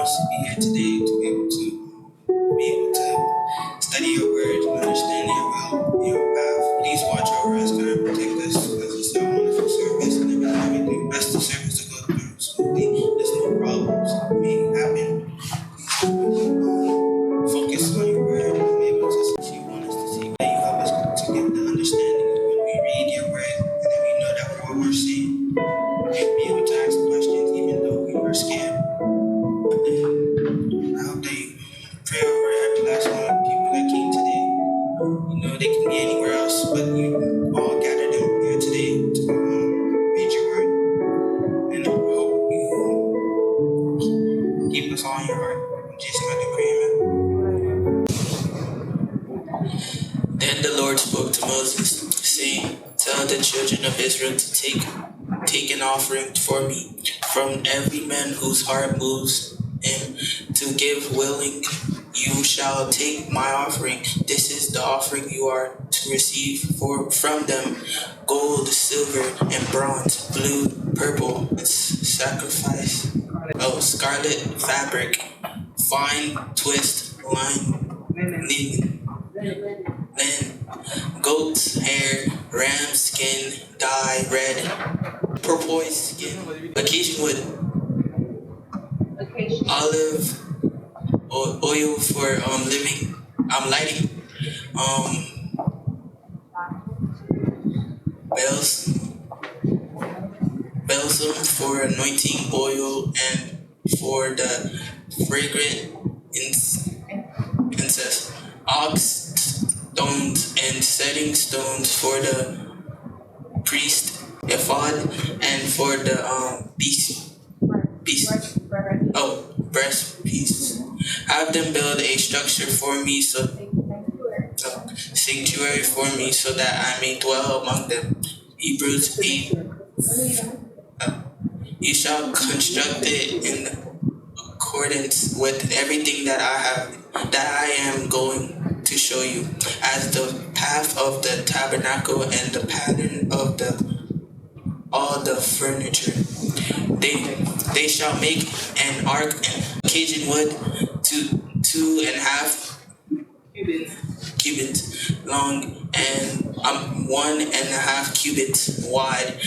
us to be here today to be able to study your word and understand your will, your path. Please watch over us, God, and protect us as it's a wonderful service and everything that we do. Best the service to go through smoothly. There's no problems may happen. Focus on your word and be able to see what you want us to see. That you help us to get the understanding of when we read your word and then we know that what we're seeing. We'll be able to ask questions even though we were scared. I hope that you pray over every last one of the people that came today. You know, they can be anywhere else, but you all gathered them here today to read your word. And I hope you keep us all in your heart. In Jesus' name I pray, amen. Then the Lord spoke to Moses, saying, "Tell the children of Israel to take an offering for me from every man whose heart moves him to give willing. You shall take my offering. This is the offering you are to receive from them: gold, silver, and bronze, blue, purple, sacrifice, scarlet fabric, fine twist, linen, goat's hair, ram skin, dye, red, turquoise skin, acacia wood, olive oil for lighting, balsam for anointing oil, and for the fragrant incense, ox stones and setting stones for the priest, ephod, and for the breast piece. Have them build a structure for me, sanctuary for me, so that I may dwell among them. Hebrews 8. You shall construct it in accordance with everything that I am going to show you, as the path of the tabernacle and the pattern of all the furniture. They shall make an ark and occasion wood 2.5 cubits long and 1.5 cubits wide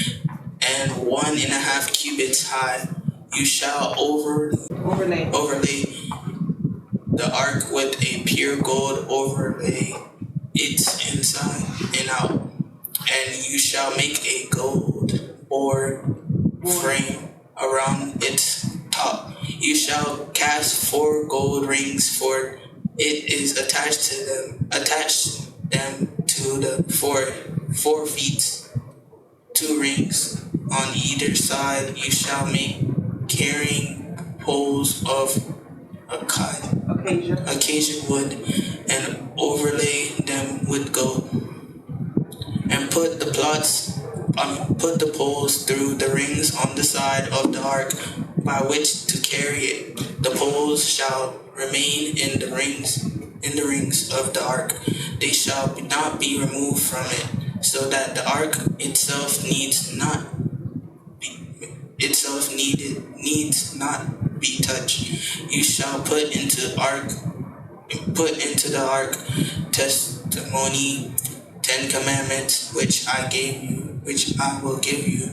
and 1.5 cubits high. You shall overlay the ark with a pure gold, overlay its inside and out, and you shall make a gold board frame around its top. You shall cast 4 gold rings, for it is attached them to the four feet, 2 rings on either side. You shall make carrying poles of acacia wood and overlay them with gold, and put the poles through the rings on the side of the ark by which to carry it. The poles shall remain in the rings of the ark. They shall not be removed from it, so that the ark itself needs not be touched. You shall put into the ark testimony, 10 commandments, which I will give you.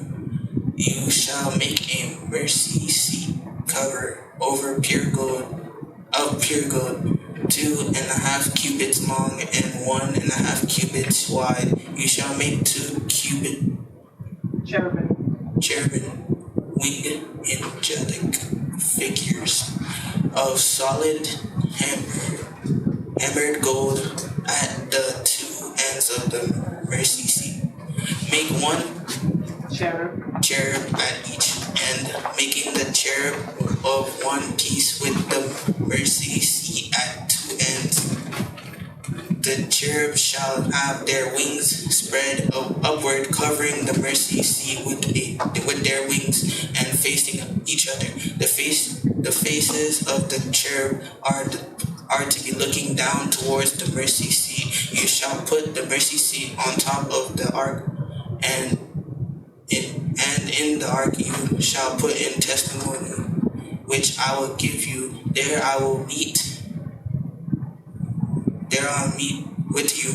You shall make a mercy seat cover over pure gold, 2.5 cubits long and 1.5 cubits wide. You shall make 2 cherubim winged angelic figures of solid hammered gold at the 2 ends of the mercy seat. Make 1 cherub at each end, making the cherub of one piece with the mercy seat at 2 ends. The cherub shall have their wings spread upward, covering the mercy seat with their wings and facing each other. The faces of the cherub are to be looking down towards the mercy seat. You shall put the mercy seat on top of the ark, and in the ark you shall put in testimony, which I will give you. There I'll meet with you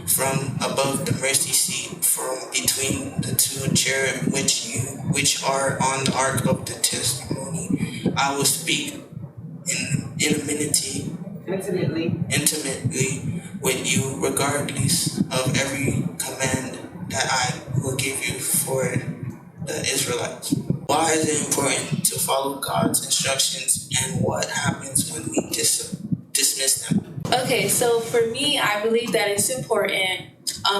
from above the mercy seat, from between the two cherubim which are on the ark of the testimony. I will speak intimately with you, regardless of every command that I will give you for the Israelites. Why is it important to follow God's instructions, and what happens when we dismiss them? Okay, so for me, I believe that it's important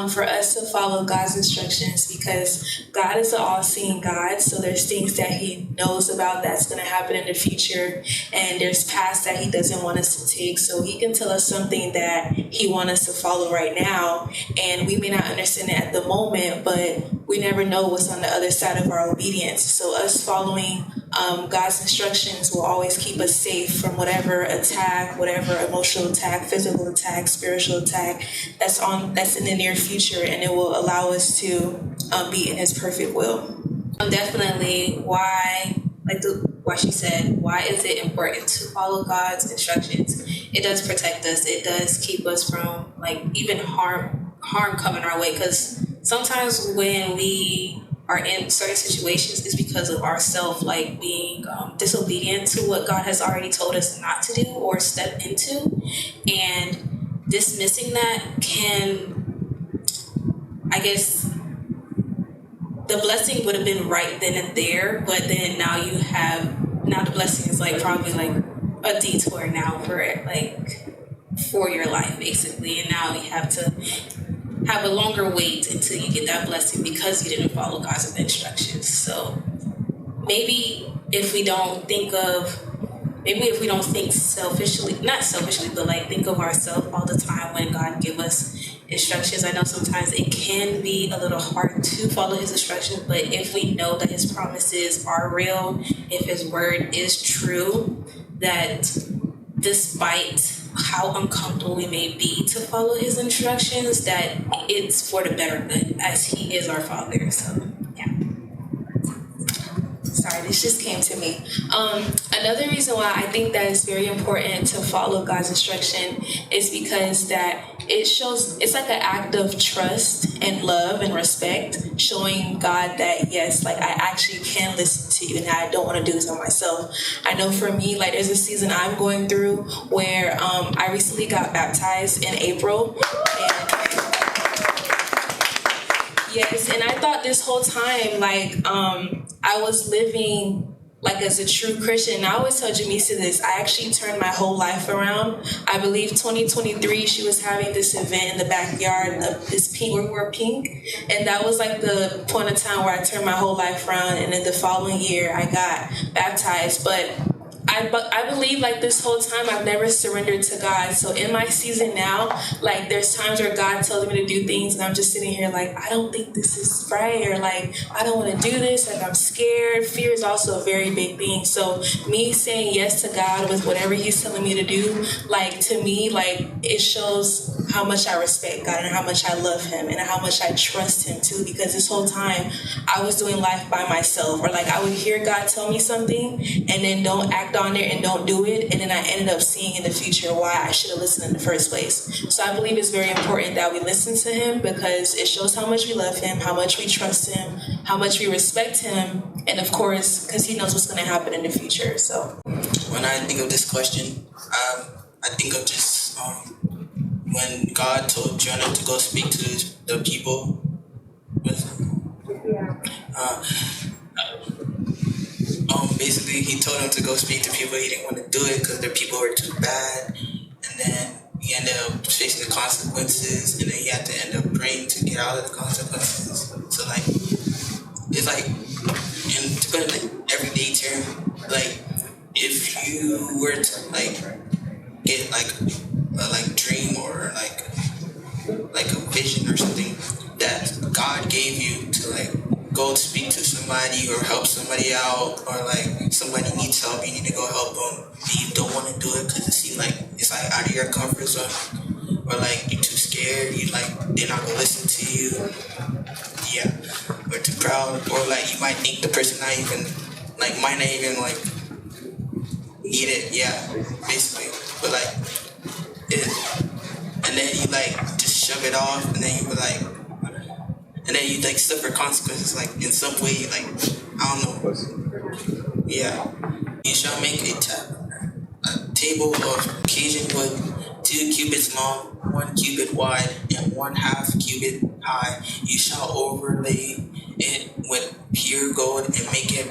for us to follow God's instructions, because God is an all-seeing God. So there's things that He knows about that's going to happen in the future, and there's paths that He doesn't want us to take. So He can tell us something that He wants us to follow right now, and we may not understand it at the moment, but we never know what's on the other side of our obedience. So us following God's instructions will always keep us safe from whatever attack, whatever emotional attack, physical attack, spiritual attack that's in the near future, and it will allow us to be in His perfect will. Definitely, why she said, why is it important to follow God's instructions? It does protect us. It does keep us from even harm coming our way, because sometimes when we are in certain situations, it's because of ourselves being disobedient to what God has already told us not to do or step into, and dismissing that can, I guess, the blessing would have been right then and there, but then now the blessing is probably a detour now for your life, basically, and now you have to have a longer wait until you get that blessing because you didn't follow God's instructions. So maybe if we don't think selfishly, not selfishly, but think of ourselves all the time when God give us instructions. I know sometimes it can be a little hard to follow His instructions, but if we know that His promises are real, if His word is true, that despite how uncomfortable we may be to follow His instructions, that it's for the better good, as He is our Father. So yeah. Sorry, this just came to me. Another reason why I think that it's very important to follow God's instruction is because that it shows, it's like an act of trust and love and respect, showing God that, yes, I actually can listen to you, and I don't want to do this on myself. I know for me, there's a season I'm going through where I recently got baptized in April. Yes, and I thought this whole time, I was living as a true Christian. And I always tell Jamisa this, I actually turned my whole life around. I believe 2023, she was having this event in the backyard of this pink, where we wore pink. And that was the point of time where I turned my whole life around. And then the following year, I got baptized. But I believe this whole time I've never surrendered to God. So in my season now, there's times where God tells me to do things and I'm just sitting here I don't think this is right, or I don't want to do this, I'm scared. Fear is also a very big thing. So me saying yes to God with whatever He's telling me to do, to me, it shows how much I respect God and how much I love Him and how much I trust Him too, because this whole time I was doing life by myself, or I would hear God tell me something and then don't act on it and don't do it, and then I ended up seeing in the future why I should have listened in the first place. So I believe it's very important that we listen to Him, because it shows how much we love Him, how much we trust Him, how much we respect Him, and of course, because He knows what's going to happen in the future. So when I think of this question, I think of just when God told Jonah to go speak to the people. Basically, He told him to go speak to people. He didn't want to do it because their people were too bad. And then he ended up facing the consequences, and then he had to end up praying to get out of the consequences. So it's and to put it in everyday term, if you were to get a dream or a vision or something that God gave you to go speak to somebody or help somebody out, or somebody needs help, you need to go help them, and you don't want to do it because it seems it's out of your comfort zone, or you're too scared, they're not gonna listen to you, or too proud, or you might think the person might not even eat it, yeah, basically. But like it, and then you like just shove it off, and then you be like, and then you like suffer consequences, like in some way, like I don't know. Yeah, you shall make a table of Cajun wood, 2 cubits long, 1 cubit wide, and 1/2 cubit high. You shall overlay it with pure gold and make a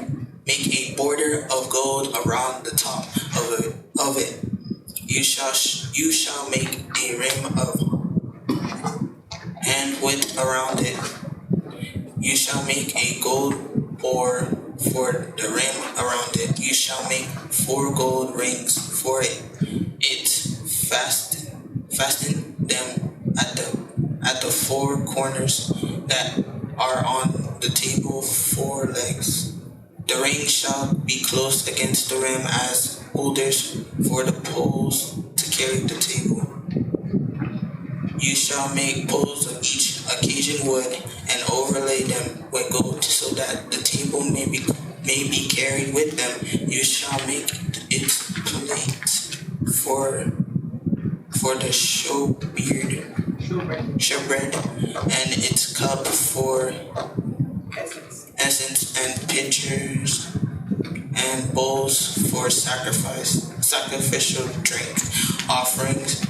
border of gold around the top of it. You shall make a rim of hand width around it. You shall make a gold bore for the rim around it. You shall make 4 gold rings for it. Fasten them at the 4 corners that are on the table 4 legs. The rings shall be close against the rim as holders for the poles to carry the table. You shall make poles of each occasion wood and overlay them with gold so that the table may be carried with them. You shall make its plates for the showbread and its cup for essence and pitchers and bowls for sacrificial drink offerings.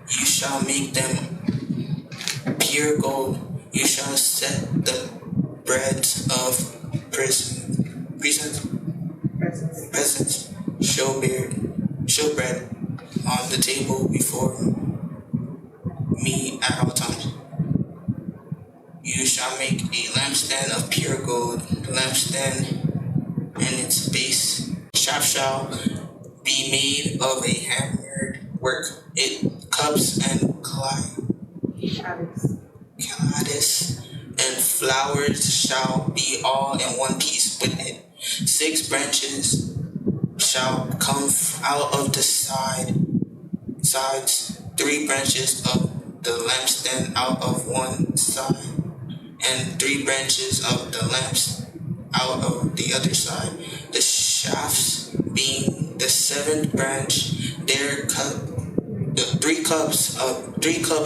You shall make them pure gold. You shall set the breads of presents, showbread on the table before me at all times. You shall make a lampstand of pure gold. The lampstand and its base shaft shall be made of a hammered work. Its cups and cladis and flowers shall be all in one piece with it. 6 branches shall come out of the sides, 3 branches of the lampstand out of one side, and 3 branches of the lamps out of the other side. The shafts being the 7th branch, the 3 cups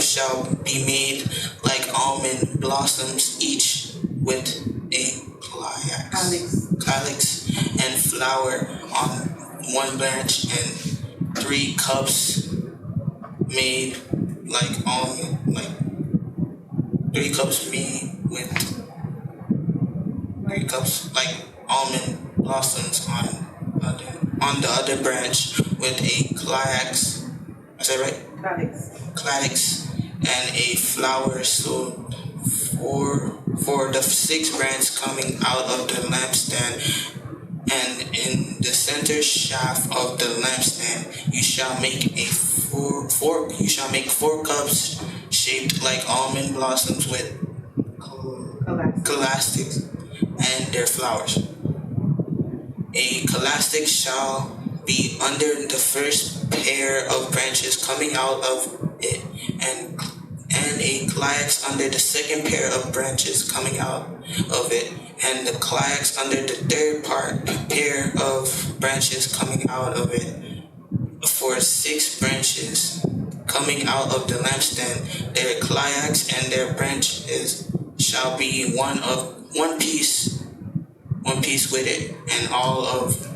shall be made like almond blossoms, each with a calyx and flower on one branch, and 3 cups made like almond, like 3 cups made with 3 cups like almond blossoms on the other branch with a calyx. Is that right? Calyx and a flower. So for the 6 branches coming out of the lampstand, and in the center shaft of the lampstand, you shall make you shall make 4 cups shaped like almond blossoms with calastics and their flowers. A calastic shall be under the first pair of branches coming out of it, and a calyx under the second pair of branches coming out of it, and the calyx under the third pair of branches coming out of it. For 6 branches coming out of the lampstand, their calyx and their branches shall be one piece with it, and all of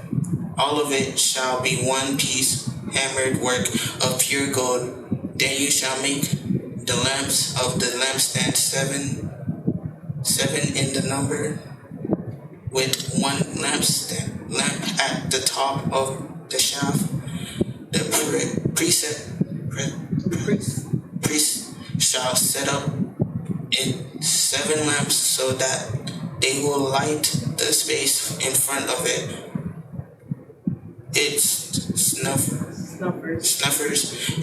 it shall be one piece hammered work of pure gold. Then you shall make the lamps of the lampstand 7 in the number, with 1 lamp at the top of the shaft. The priest shall set up in 7 lamps so that they will light the space in front of it. Its snuffers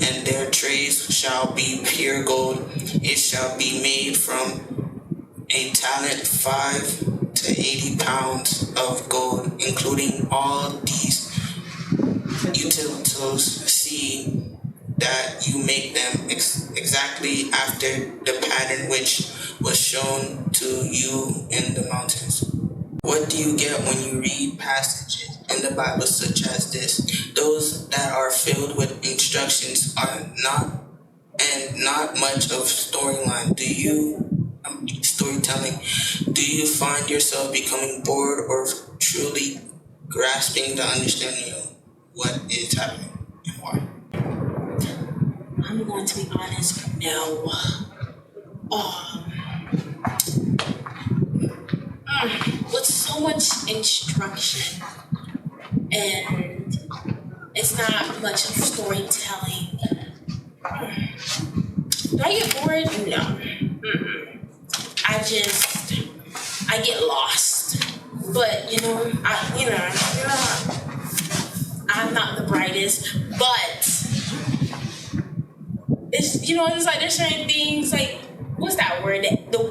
and their trays shall be pure gold. It shall be made from a talent 5 to 80 pounds of gold, including all these utensils. See that you make them exactly after the pattern which was shown to you in the mountains. What do you get when you read passages in the Bible such as this? Those that are filled with instructions are not much of storyline. Storytelling. Do you find yourself becoming bored or truly grasping the understanding of what is happening and why? I'm going to be honest, no. With so much instruction and it's not much of storytelling. Do I get bored? No. I get lost. But I'm not the brightest. But it's like there's certain things like what's that word? The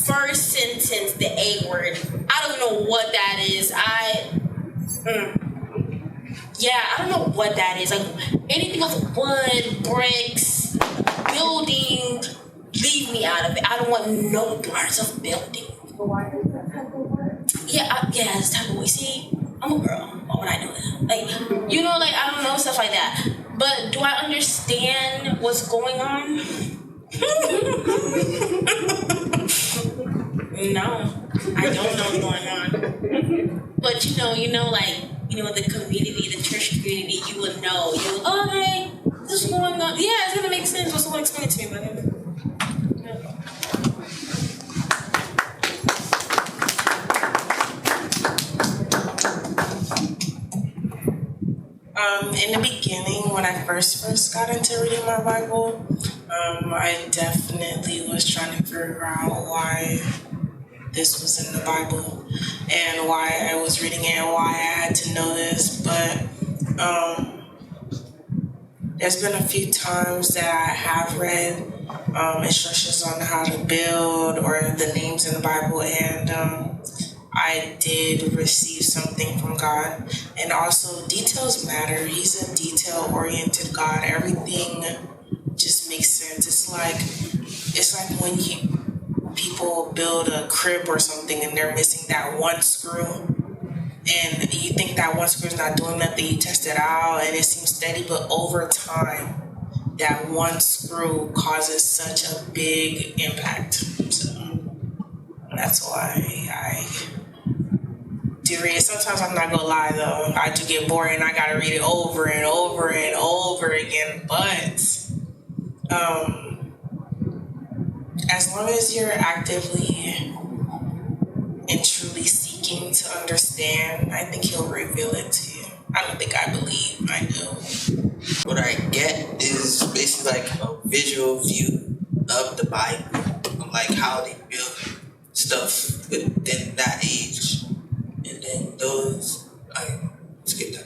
first sentence, the A word. I don't know what that is. I don't know what that is. Like anything with wood, bricks, building, leave me out of it. I don't want no parts of building. Yeah, it's type of way. See, I'm a girl. Why would I do that? Like, I don't know, stuff like that. But do I understand what's going on? No, I don't know what's going on. But the community, the church community, you would know. Okay, this is going on. Yeah, it's gonna make sense. What's someone explain it to me, but in the beginning, when I first got into reading my Bible, I definitely was trying to figure out why this was in the Bible and why I was reading it and why I had to know this. But there's been a few times that I have read instructions on how to build or the names in the Bible, and I did receive something from God. And also, details matter. He's a detail-oriented God. Everything just makes sense. It's like when people build a crib or something and they're missing that one screw. And you think that one screw is not doing nothing. You test it out and it seems steady. But over time, that one screw causes such a big impact. So that's why I do read it. Sometimes I'm not gonna lie though, I do get bored and I gotta read it over and over and over again. But as long as you're actively and truly seeking to understand, I think he'll reveal it to you. I don't think I believe, I know. What I get is basically like a visual view of the Bible, like how they build stuff within that age. And then let's get that.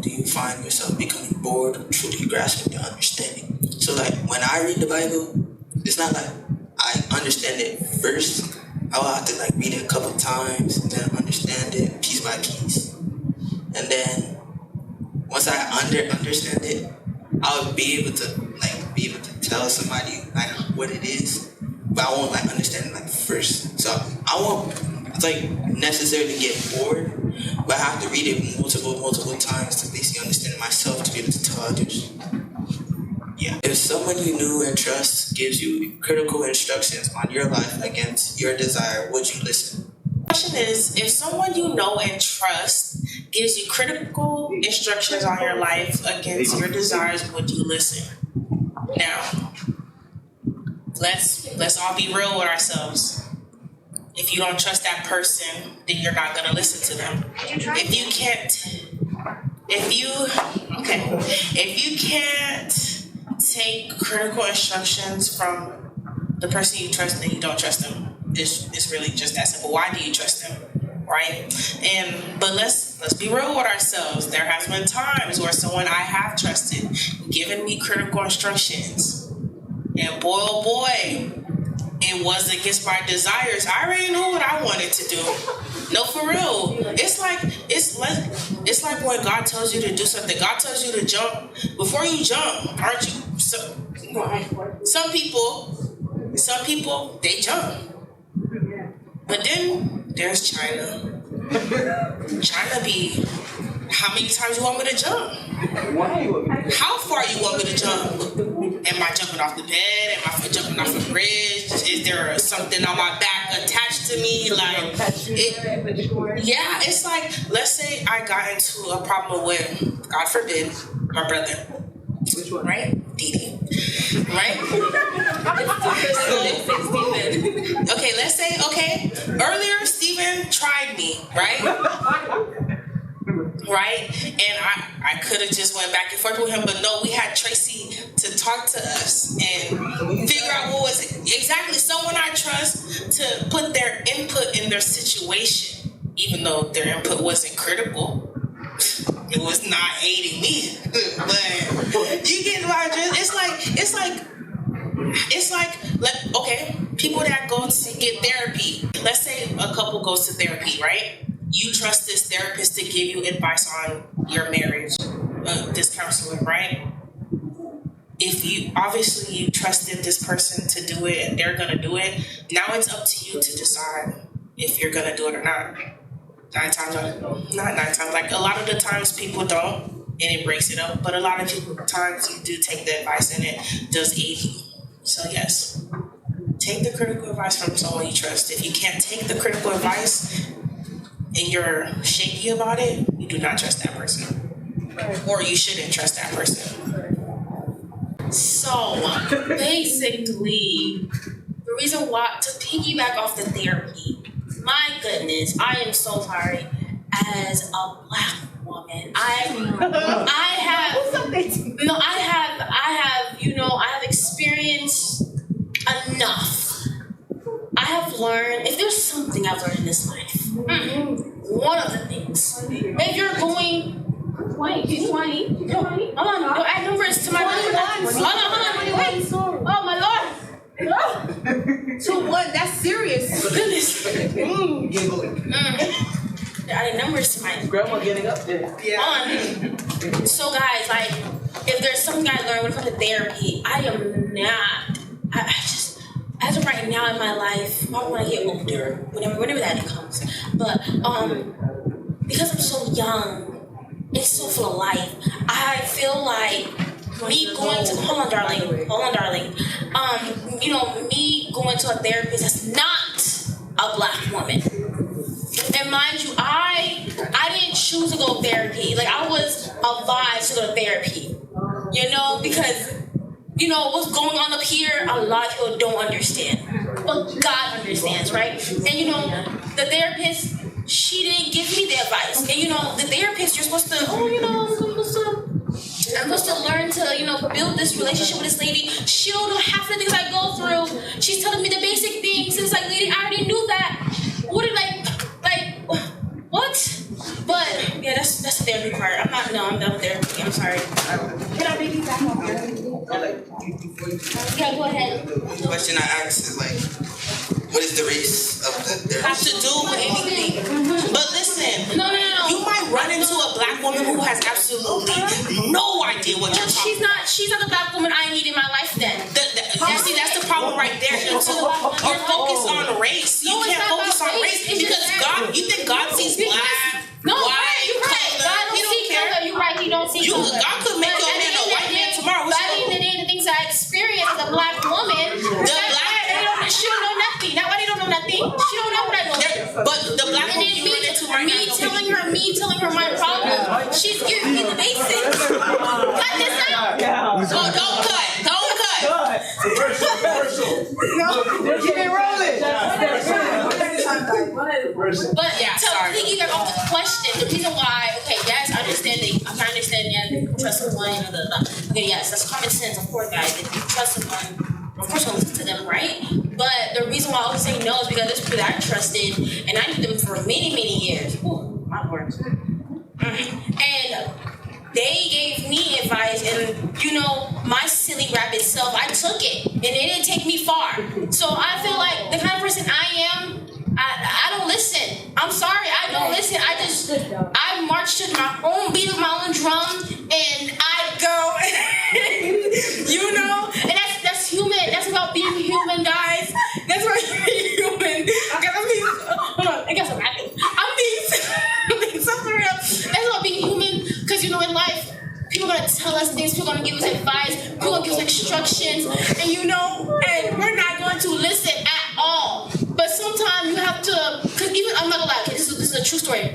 Do you find yourself becoming bored or truly grasping the understanding? So like when I read the Bible, it's not like I understand it first. I'll have to like read it a couple times and then understand it piece by piece. And then once I understand it, I'll be able to tell somebody like what it is, but I won't like understand it like first. So I won't necessarily get bored, but I have to read it multiple times to basically understand it myself to be able to tell others. Yeah. If someone you knew and trust gives you critical instructions on your life against your desire, would you listen? The question is, if someone you know and trust gives you critical instructions on your life against your desires, would you listen? Now, let's all be real with ourselves. If you don't trust that person, then you're not gonna listen to them. If you can't take critical instructions from the person you trust, then you don't trust them. It's really just that simple. Why do you trust them, right? But let's be real with ourselves. There has been times where someone I have trusted given me critical instructions, and boy oh boy, it was against my desires. I already knew what I wanted to do. No, for real. It's like when God tells you to do something. God tells you to jump. Before you jump, aren't you? Some people, they jump. But then there's China. China be how many times you want me to jump? How far you want me to jump? Am I jumping off the bed? Am I jumping off a bridge? Is there something on my back attached to me? Like, it's like, let's say I got into a problem with, God forbid, my brother. Which one? Right? Didi. Right? Okay, let's say, earlier Steven tried me, right? Right? And I could have just went back and forth with him, but no, we had Tracy to talk to us and figure out what was exactly someone I trust to put their input in their situation, even though their input wasn't critical. It was not aiding me, but you get what I just. It's like, people that go to get therapy. Let's say a couple goes to therapy, right? You trust this therapist to give you advice on your marriage, this counselor, right? If you trusted this person to do it and they're gonna do it, now it's up to you to decide if you're gonna do it or not. Not nine times. Like a lot of the times people don't, and it breaks it up. But a lot of times you do take the advice, and it does aid you. So yes, take the critical advice from someone you trust. If you can't take the critical advice and you're shaky about it, you do not trust that person, or you shouldn't trust that person. So basically, the reason why, to piggyback off the therapy. My goodness, I am so sorry. As a Black woman, I have experienced enough. I have learned, if there's something I've learned in this life, one of the things, if you're going, hold on, don't add numbers to my life. Hold on, wait. Oh my Lord. So what? That's serious. Goodness. They're adding numbers to my Grandma getting up there. on. So guys, like, if there's something I learned when it comes to therapy, I am not. I just, as of right now in my life, probably when I get older, whenever that comes. But because I'm so young, it's so full of life. I feel like me going to hold on, darling. Me going to a therapist that's not a Black woman. And mind you, I didn't choose to go to therapy. Like, I was advised to go to therapy. Because what's going on up here, a lot of people don't understand. But God understands, right? And the therapist, she didn't give me the advice. And the therapist, you're supposed to, I'm supposed to learn to, build this relationship with this lady. She don't know half the things I go through. She's telling me the basic things. It's like, lady, I already knew that. What? But yeah, that's the therapy part. I'm done with therapy. I'm sorry. Can I maybe back off here? Yeah, go ahead. The question I asked is like, what is the race of the therapist? Have to do with anything. But listen, No. you might run into a Black woman who has absolutely no idea what you're talking about. She's not the Black woman I need in my life then. You see, that's the problem right there. You're focused on race. You can't focus on race because God. You think God sees Black, white, you're right. God don't see color. You're right. He don't see color. God could make your man a white man tomorrow. But at the end of the day, the things I experienced as a Black woman, she don't know nothing. Not why they don't know nothing. She don't know what I know. But the Black woman you run into right now. Me telling her my problem. She's giving me the basics. Cut this out. So don't cut. Keep it rolling. But to piggyback off the question, the reason why, yes, I understand trust someone, okay, yes, that's common sense, of course, guys. If you trust someone, of course you'll listen to them, right? But the reason why I always say no is because there's people that I trusted, and I knew them for many, many years. Ooh, my Lord. And they gave me advice, and my silly rabbit self, I took it, and it didn't take me far. So I feel like the kind of person I am, I don't listen. I'm sorry, I don't listen. I march to my own beat of my own drum, and I go, and that's human. That's about being human, guys. That's about being human. Hold on, I got some rapping. I'm being so for real. That's about being human. true story.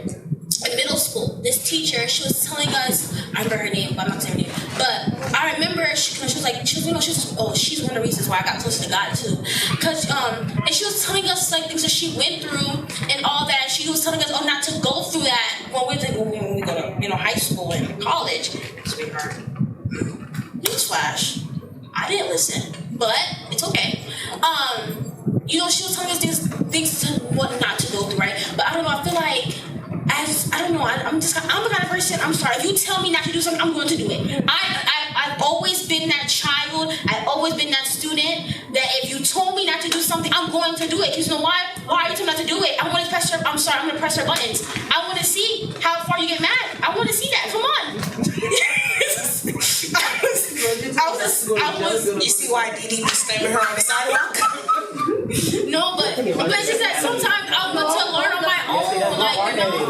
In middle school, this teacher, she was telling us, I remember her name, but I'm not saying her name, but I remember she was like, she's one of the reasons why I got close to God too, because and she was telling us like things that she went through and all that. She was telling us, not to go through that when we go to high school and college. Sweetheart, newsflash, I didn't listen, but it's okay. She was telling us things to what not to go through, right? But I don't know. I feel like. I'm the kind of person, I'm sorry, if you tell me not to do something, I'm going to do it. I've always been that child, I've always been that student, that if you told me not to do something, I'm going to do it. Because you know why? Why are you telling me not to do it? I'm going to press her buttons. I want to see how far you get mad. I want to see that. Come on. You see why Dee was slamming her on the sidewalk? No, but it's just that sometimes I want to learn on my own.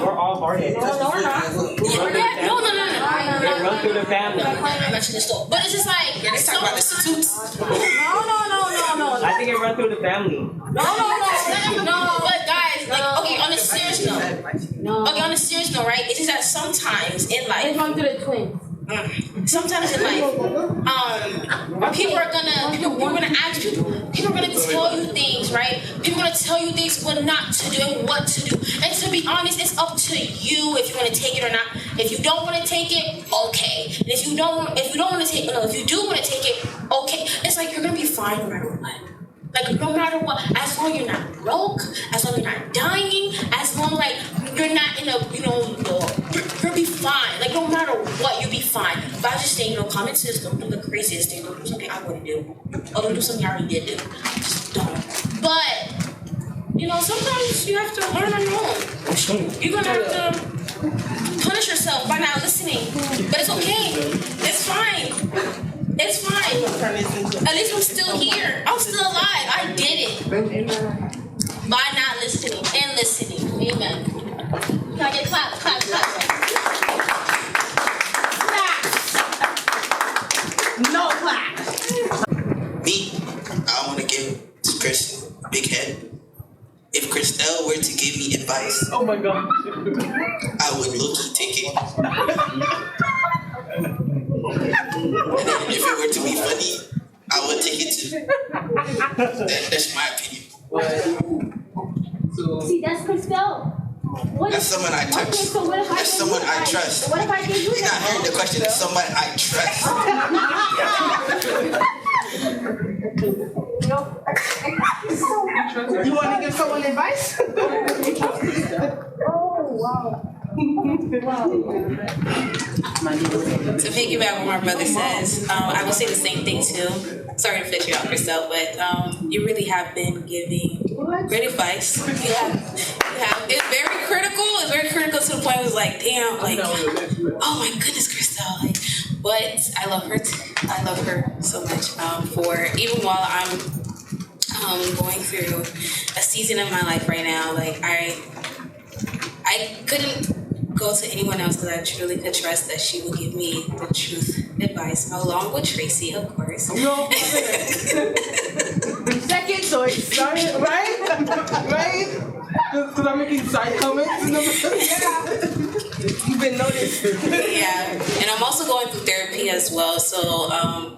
We're all hard-headed. No. They run through the family. I'm mentioning this though. But it's just like Let's talk about the institutes. No. I think it runs through the family. No, but guys, like, okay, on a serious note, right? It's just that sometimes in life, It's going through the twins. sometimes in life, people are gonna ask you, people are gonna tell you things, right? People are gonna tell you things what not to do and what to do. And to be honest, it's up to you if you want to take it or not. If you don't want to take it, okay. And if you do want to take it, okay. It's like you're gonna be fine no matter what. Like, no matter what, as long as you're not broke, as long as you're not dying, as long like you're not in a, you'll be fine. Like, no matter what, you'll be fine. But I just say, common sense, don't do the craziest thing. Don't do something I wouldn't do. Or don't do something I already did do. Just don't. But, sometimes you have to learn on your own. You're gonna have to punish yourself by not listening. But it's okay. It's fine. It's fine. At least I'm still here. I'm still alive. I did it. By not listening and listening. Amen. Can I get clap? No clap. Me, I want to give Chris a big head. If Christelle were to give me advice, Oh my God. I would low-key take it. And then if it were to be funny, I would take it too. That's my opinion. See, that's Christelle. That's someone I touch. Okay, so what if I That's gave someone you I advice? trust. What if I gave you You're not hearing the question. It's someone I trust. You want to give someone advice? Oh, wow. To piggyback what my brother says, I will say the same thing too. Sorry to fish you out, Christelle, but you really have been giving great advice. You have. It's very critical. It's very critical to the point where it was like, damn, like, oh my goodness, Christelle. Like, but I love her. I love her so much. For even while I'm going through a season of my life right now, like I couldn't go to anyone else because I truly could trust that she would give me the truth advice, along with Tracy, of course. No. Second choice, right? Because I'm making side comments. You've been noticed. Yeah, and I'm also going through therapy as well. So I'm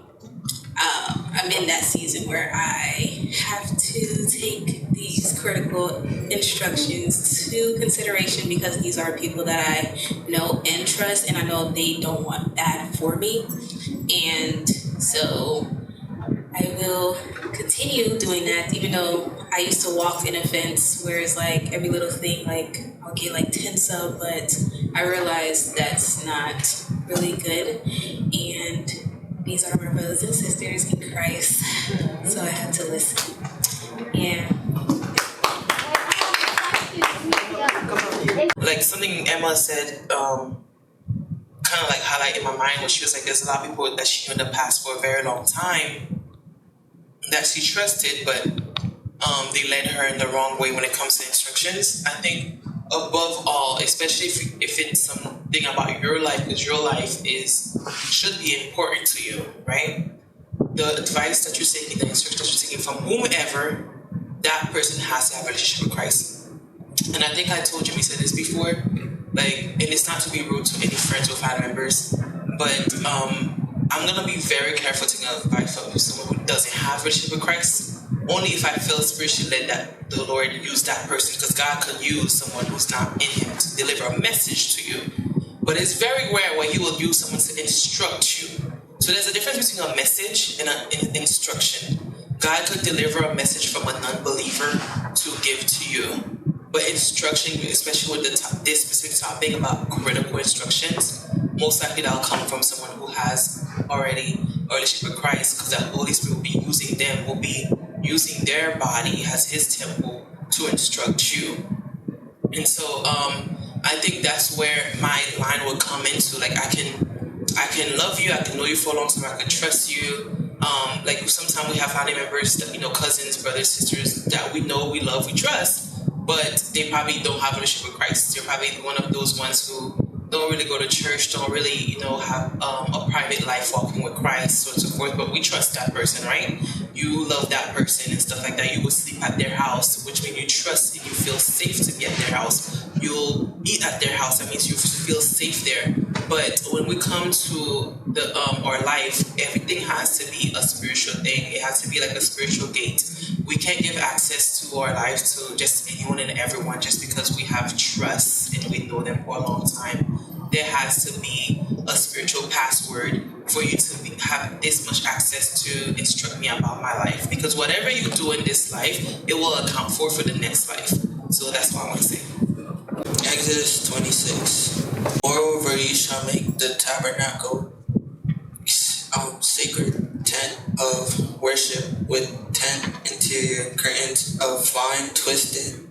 in that season where I have to take these critical instructions to consideration because these are people that I know and trust, and I know they don't want bad for me. And so I will continue doing that, even though I used to walk in a fence where it's like every little thing, like I'll get like tense up, but I realized that's not really good. And these are my brothers and sisters in Christ, so I have to listen. Yeah. Like something Emma said, kind of like highlight in my mind when she was like, there's a lot of people that she knew in the past for a very long time that she trusted, but they led her in the wrong way when it comes to instructions. I think above all, especially if it's something about your life, because your life should be important to you, right? The advice that you're taking, the instructions that you're taking from whomever, that person has to have a relationship with Christ. And I think I told Jimmy said this before, like, and it's not to be rude to any friends or family members, but I'm gonna be very careful to give advice for someone who doesn't have a relationship with Christ. Only if I feel spiritually led that the Lord used that person, because God could use someone who's not in Him to deliver a message to you. But it's very rare where He will use someone to instruct you. So there's a difference between a message and an instruction. God could deliver a message from a non-believer to give to you. But instruction, especially with this specific topic about critical instructions, most likely that'll come from someone who has already a relationship with Christ, because the Holy Spirit will be using them, will be using their body as His temple to instruct you. And so I think that's where my line would come into. Like, I can love you, I can know you for a long time, I can trust you. Like, sometimes we have family members, that, cousins, brothers, sisters that we know, we love, we trust, but they probably don't have a relationship with Christ. They're probably one of those ones who don't really go to church, don't really, have a private life walking with Christ, so on and so forth, but we trust that person, right? You love that person and stuff like that. You will sleep at their house, which means you trust and you feel safe to be at their house. You'll eat at their house, that means you feel safe there. But when we come to our life, everything has to be a spiritual thing. It has to be like a spiritual gate. We can't give access to our life to just anyone and everyone just because we have trust and we know them for a long time. There has to be a spiritual password for you to have this much access to instruct me about my life. Because whatever you do in this life, it will account for the next life. So that's what I want to say. Exodus 26. Moreover, you shall make the tabernacle sacred tent of worship with 10 interior curtains of fine twisted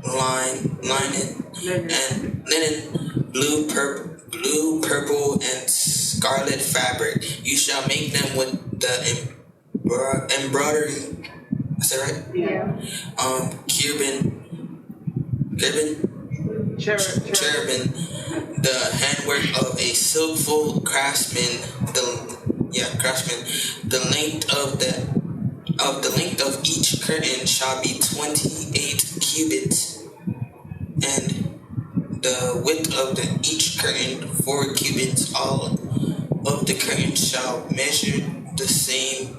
linen, blue, purple, and scarlet fabric. You shall make them with the embroidery. Is that right? Yeah. Cherubim, the handwork of a skillful craftsman. The length of each curtain shall be 28 cubits, and the width of each curtain 4 cubits. All of the curtains shall measure the same.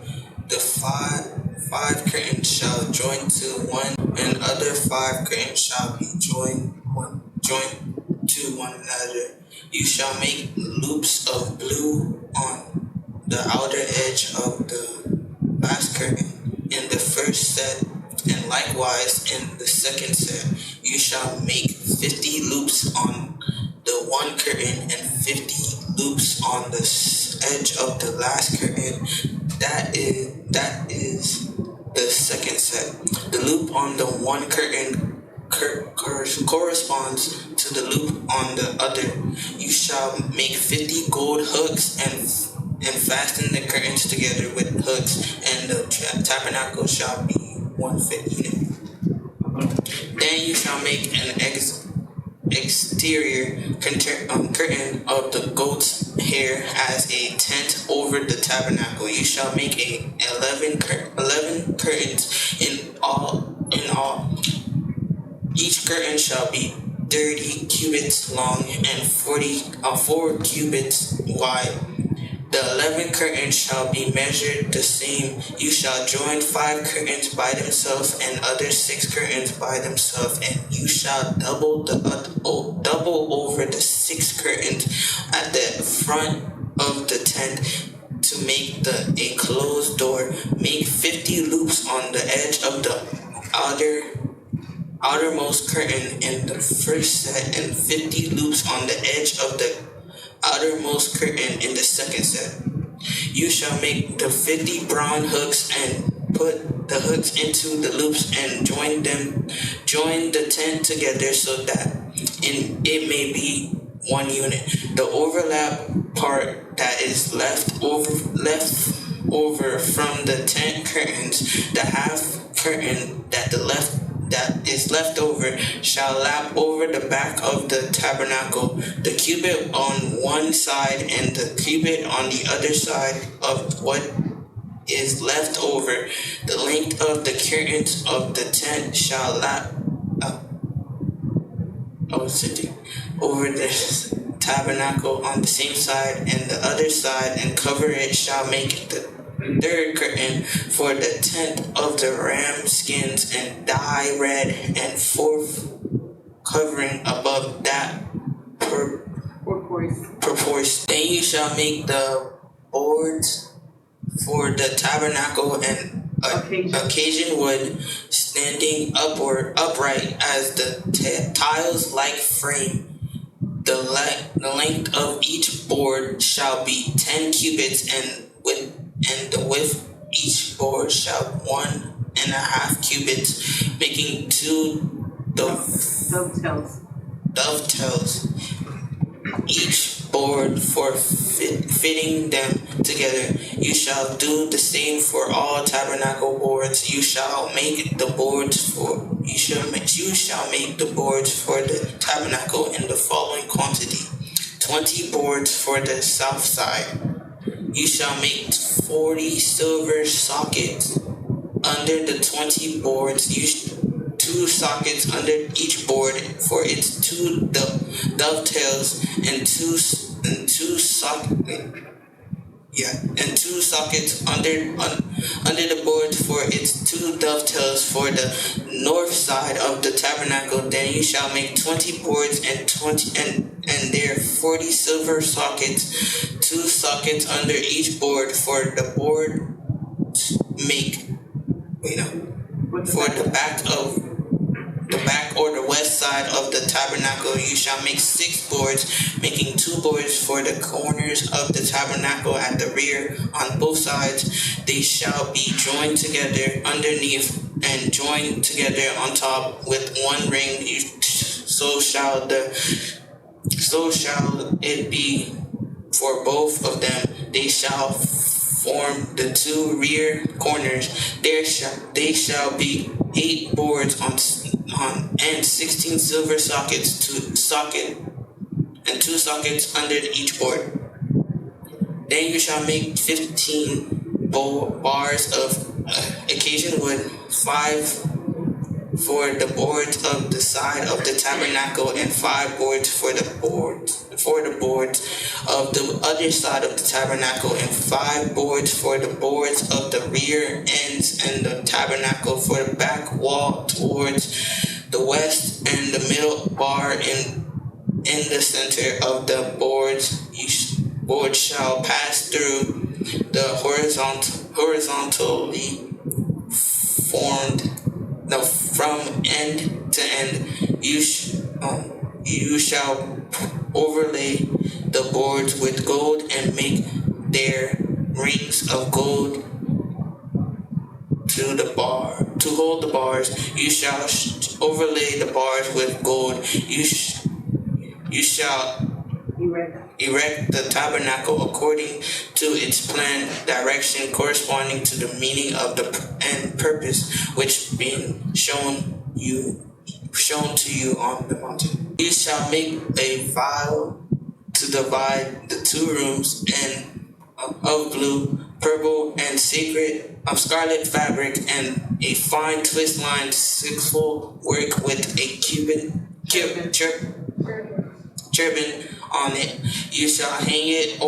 The five curtains shall join to one, and other 5 curtains shall be joined to one another. You shall make loops of blue on the outer edge of the last curtain in the first set, and likewise in the second set. You shall make 50 loops on the one curtain and 50 loops on the edge of the last curtain. That is the second set. The loop on the one curtain corresponds to the loop on the other. You shall make 50 gold hooks and fasten the curtains together with hooks, and the tabernacle shall be 1 foot unit. Then you shall make an exterior curtain of the goat's hair as a tent over the tabernacle. You shall make 11 curtains in all. Each curtain shall be 30 cubits long and 4 cubits wide. The 11 curtains shall be measured the same. You shall join 5 curtains by themselves and other 6 curtains by themselves, and you shall double over the 6 curtains at the front of the tent to make the enclosed door. Make 50 loops on the edge of the outermost curtain in the first set, and 50 loops on the edge of the outermost curtain in the second set. You shall make the 50 bronze hooks and put the hooks into the loops and join the tent together so that it may be one unit. The overlap part that is left over from the tent curtains, the half curtain that is left over shall lap over the back of the tabernacle, the cubit on one side and the cubit on the other side of what is left over. The length of the curtains of the tent shall lap sitting over the tabernacle on the same side and the other side, and cover it shall make the third curtain for the tent of the ram skins, and dye red, and fourth covering above that purpose. Then you shall make the boards for the tabernacle and occasion wood, standing upright as the tiles like frame. The length of each board shall be 10 cubits, and the width each board shall 1.5 cubits, making 2 dovetails each board for fitting them together. You shall do the same for all tabernacle boards. You shall make the boards for the tabernacle in the following quantity: 20 boards for the south side. You shall make 40 silver sockets under the 20 boards. 2 sockets under each board for its 2 dovetails, and two sockets under the board for its 2 dovetails for the north side of the tabernacle. Then you shall make 20 boards and their 40 silver sockets, 2 sockets under each board for the board. For the back or the west side of the tabernacle, you shall make 6 boards, making 2 boards for the corners of the tabernacle at the rear on both sides. They shall be joined together underneath and joined together on top with 1 ring. So shall it be for both of them. They shall form the 2 rear corners. They shall be 8 boards on and 16 silver sockets, 2 sockets under each board. Then you shall make 15 bars of occasion wood, 5 for the boards of the side of the tabernacle, and 5 boards for the boards of the other side of the tabernacle, and 5 boards for the boards of the rear ends and the tabernacle for the back wall towards the west, and the middle bar in the center of the boards. Board shall pass through the horizontally formed. Now, from end to end, you shall overlay the boards with gold and make their rings of gold to hold the bars. You shall overlay the bars with gold. You shall erect the tabernacle according to its plan direction, corresponding to the meaning of the and purpose which being shown to you on the mountain. You shall make a vow to divide the 2 rooms of blue, purple, and scarlet fabric, and a fine twist line 6-fold work with a turban on it. You shall hang it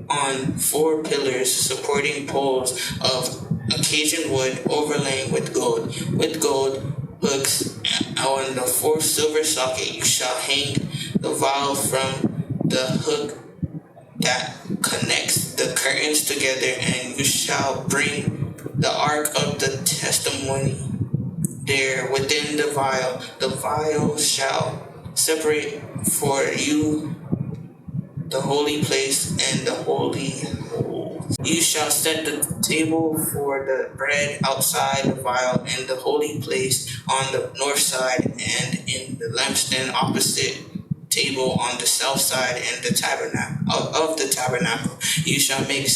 on 4 pillars supporting poles of occasion wood, overlaying with gold hooks. On the 4th silver socket you shall hang the vial from the hook that connects the curtains together, and you shall bring the ark of the testimony there within the vial. The vial shall separate for you the holy place and the holy holes. You shall set the table for the bread outside the vial in the holy place on the north side, and in the lampstand opposite table on the south side in the tabernacle. You shall make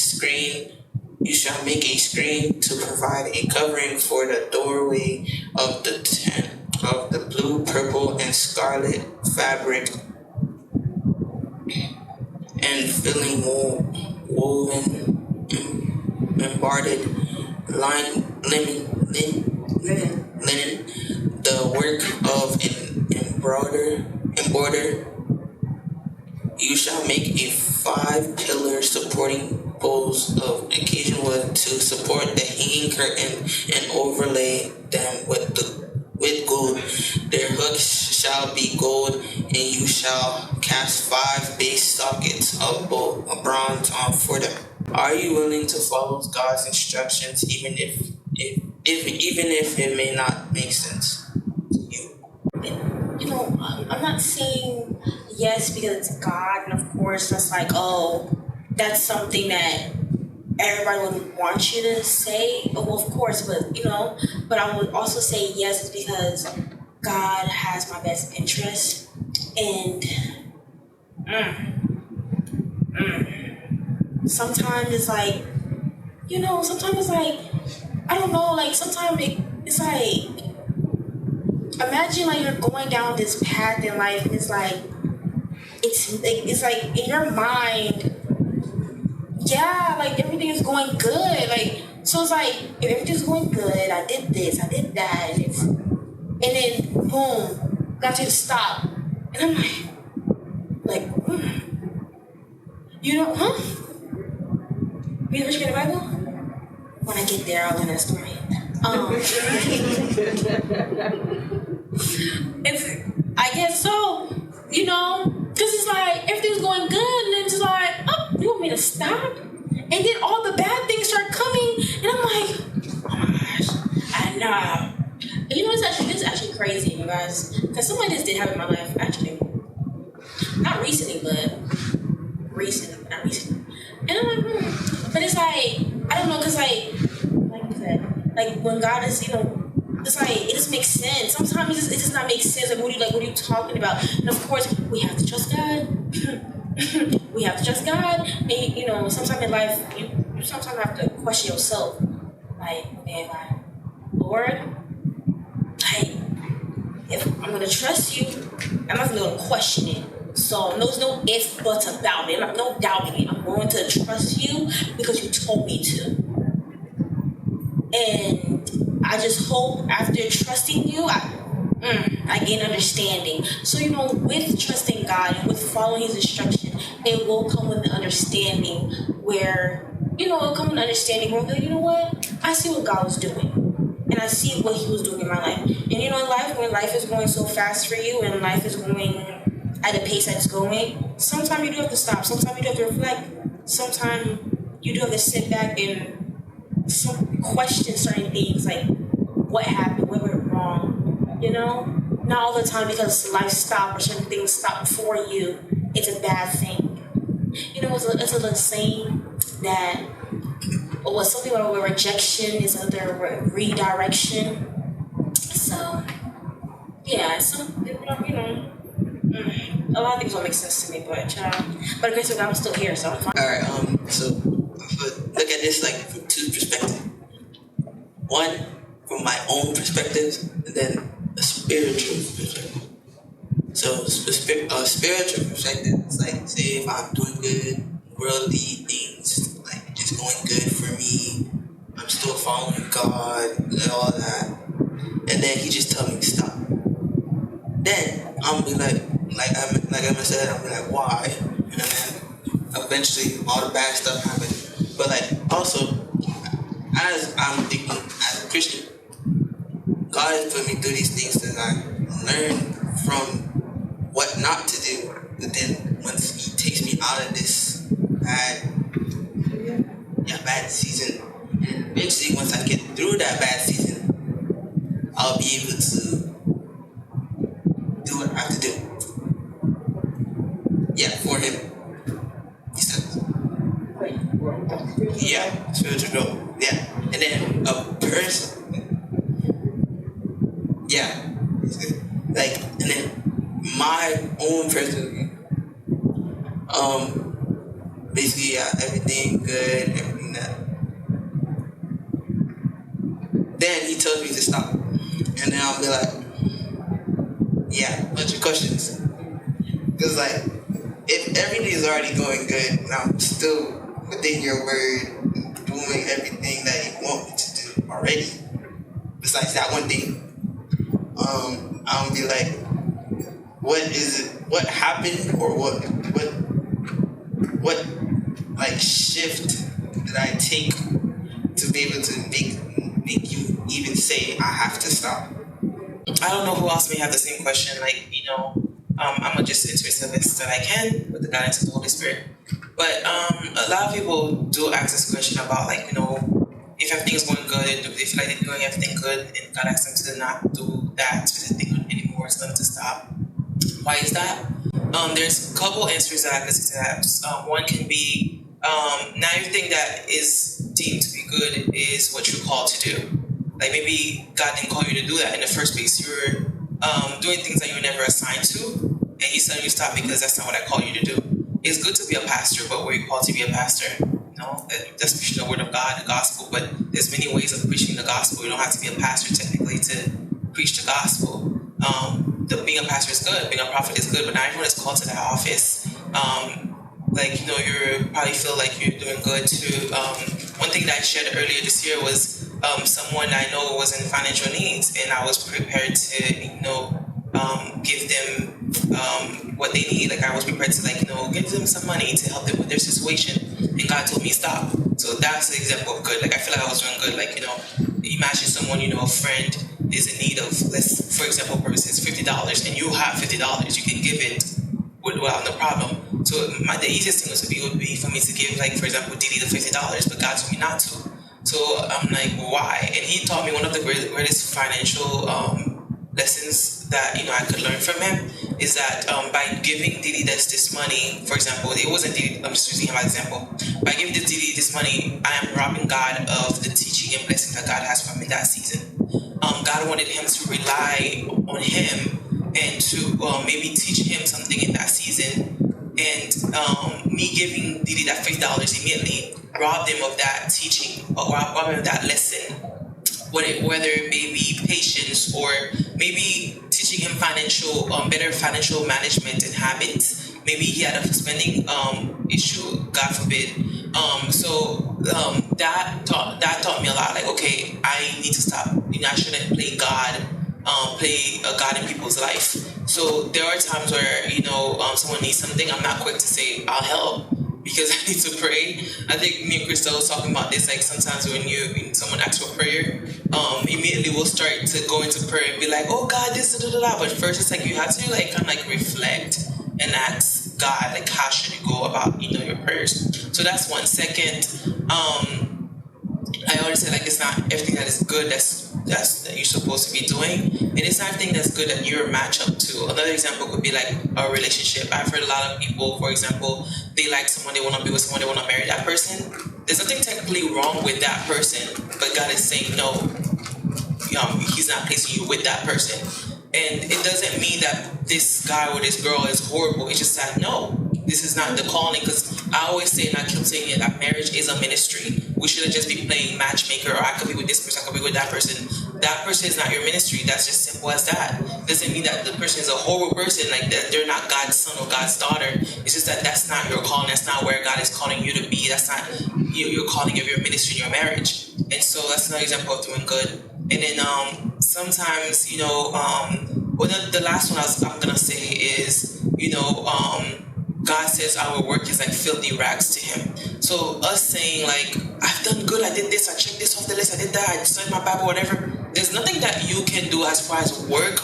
a screen to provide a covering for the doorway of the tent of the blue, purple, and scarlet fabric, and filling woven embroidered linen linen, the work of an embroider. You shall make a 5-pillar supporting poles of occasion wood to support the hanging curtain and overlay them with gold. Their hooks shall be gold, and you shall cast 5 base sockets of bronze for them. Are you willing to follow God's instructions, even if it may not make sense to you? I'm not saying yes because it's God, and of course that's like, oh, that's something that everybody would want you to say. Well, of course, but I would also say yes because God has my best interest, and sometimes it's like, I don't know, like sometimes it's like, imagine like you're going down this path in life and it's like in your mind, yeah, like everything is going good, like, so it's like if everything's going good, I did this, I did that, and then boom, got you to stop, and I'm like, you read the Bible? When I get there, I'll learn that story. I guess so, because it's like everything's going good, and it's like, oh, you want me to stop? And then all the bad things start coming, and I'm like, oh my gosh, I know. And it's actually crazy, you guys, because something like this did happen in my life, actually. Not recently, but not recently. And I'm like, but it's like, I don't know, because like you said, like when God is, it's like it just makes sense. Sometimes it does not make sense. Like what are you talking about? And of course, we have to trust God. We have to trust God. And sometimes in life, you sometimes have to question yourself. Like, okay, Lord, like if I'm gonna trust you, I'm not gonna question it. So there's no if buts about it. I'm no doubting it. I'm going to trust you because you told me to. And I just hope after trusting you, I gain understanding. So, with trusting God and with following His instruction, it will come with the understanding where, it'll come with an understanding where, you know what? I see what God was doing. And I see what He was doing in my life. And, in life, when life is going so fast for you and life is going at a pace that's going, sometimes you do have to stop. Sometimes you do have to reflect. Sometimes you do have to sit back and question certain things, like what happened, what went wrong, Not all the time because life stopped or certain things stopped for you, it's a bad thing. It's a saying that, something about rejection is another redirection. So, yeah, a lot of things don't make sense to me, but okay, so I'm still here, so I'm fine. Alright, so look at this like from 2 perspectives. One, from my own perspective, and then a spiritual perspective. So a spiritual perspective is like, say if I'm doing good, worldly things, like it's going good for me, I'm still following God and all that, and then He just tell me to stop. Then I'm be like Emma said, I'm be like, why? And then eventually all the bad stuff happens. But like also, as I'm thinking as a Christian, God has put me through these things that I learn from what not to do. But then once He takes me out of this bad season, and eventually once I get through that bad season, I'll be able to do what I have to do. Yeah, for Him. He said. Yeah, spiritual growth. Yeah. And then a person. Yeah. Like, and then my own person. Basically, yeah, everything good, everything that. Then He tells me to stop. And then I'll be like, yeah, bunch of questions. Because, like, if everything is already going good and I'm still within your word, doing everything that You want me to do already, but besides that one thing, I'll be like, what is it? What happened, or what like shift did I take to be able to make you even say I have to stop? I don't know who else may have the same question. Like, I'm gonna just answer the best that I can with the guidance of the Holy Spirit. But a lot of people do ask this question about, like, if everything is going good, if they feel like they're doing everything good, and God asks them to not do that specific thing anymore, it's them to stop. Why is that? There's a couple answers that I could say to that. One can be, not everything that is deemed to be good is what you're called to do. Like, maybe God didn't call you to do that in the first place. You're doing things that you were never assigned to, and He's telling you to stop because that's not what I called you to do. It's good to be a pastor, but were you called to be a pastor? That's preaching the word of God, the gospel, but there's many ways of preaching the gospel. You don't have to be a pastor technically to preach the gospel. Being a pastor is good, being a prophet is good, but not everyone is called to that office. You probably feel like you're doing good to, one thing that I shared earlier this year was someone I know was in financial needs, and I was prepared to, give them what they need. Like, I was prepared to, give them some money to help them with their situation, and God told me stop. So that's the example of good. Like, I feel like I was doing good. Like, imagine someone, a friend is in need of, for example purposes, $50, and you have $50. You can give it without no problem. So the easiest thing would be for me to give, like, for example, Didi the $50, but God told me not to. So I'm like, why? And He taught me one of the greatest financial lessons that I could learn from Him is that by giving Didi this money, for example, it wasn't Didi, I'm just using him as an example. By giving Didi this money, I am robbing God of the teaching and blessing that God has for him in that season. God wanted him to rely on Him and to maybe teach him something in that season. And me giving Didi that $50 immediately robbed him of that teaching, or robbed him of that lesson. Whether it may be patience, or maybe teaching him better financial management and habits. Maybe he had a spending issue, God forbid. That taught me a lot. Like, okay, I need to stop. I shouldn't play a God in people's life. So there are times where someone needs something. I'm not quick to say I'll help, because I need to pray. I think me and Crystal was talking about this. Like, sometimes when someone asks for prayer, immediately we'll start to go into prayer and be like, oh God, this, but first it's like you have to reflect and ask God, like, how should you go about your prayers. So that's one. Second, I always say, like, it's not everything that is good that you're supposed to be doing, and it's not everything that's good that you're a match up to. Another example could be like a relationship. I've heard a lot of people, for example, they like someone, they want to be with someone, they want to marry that person. There's nothing technically wrong with that person, but God is saying no. He's not placing you with that person, and it doesn't mean that this guy or this girl is horrible. It's just that no, this is not the calling. Because I always say, and I keep saying it, that marriage is a ministry. We shouldn't just be playing matchmaker, or I could be with this person, I could be with that person. That person is not your ministry. That's just simple as that. Doesn't mean that the person is a horrible person, like that they're not God's son or God's daughter. It's just that that's not your calling. That's not where God is calling you to be. That's not your calling of your ministry in your marriage. And so that's another example of doing good. And then sometimes, the last one I'm gonna say is, God says our work is like filthy rags to Him. So us saying, like, I've done good, I did this, I checked this off the list, I did that, I studied my Bible, whatever. There's nothing that you can do as far as work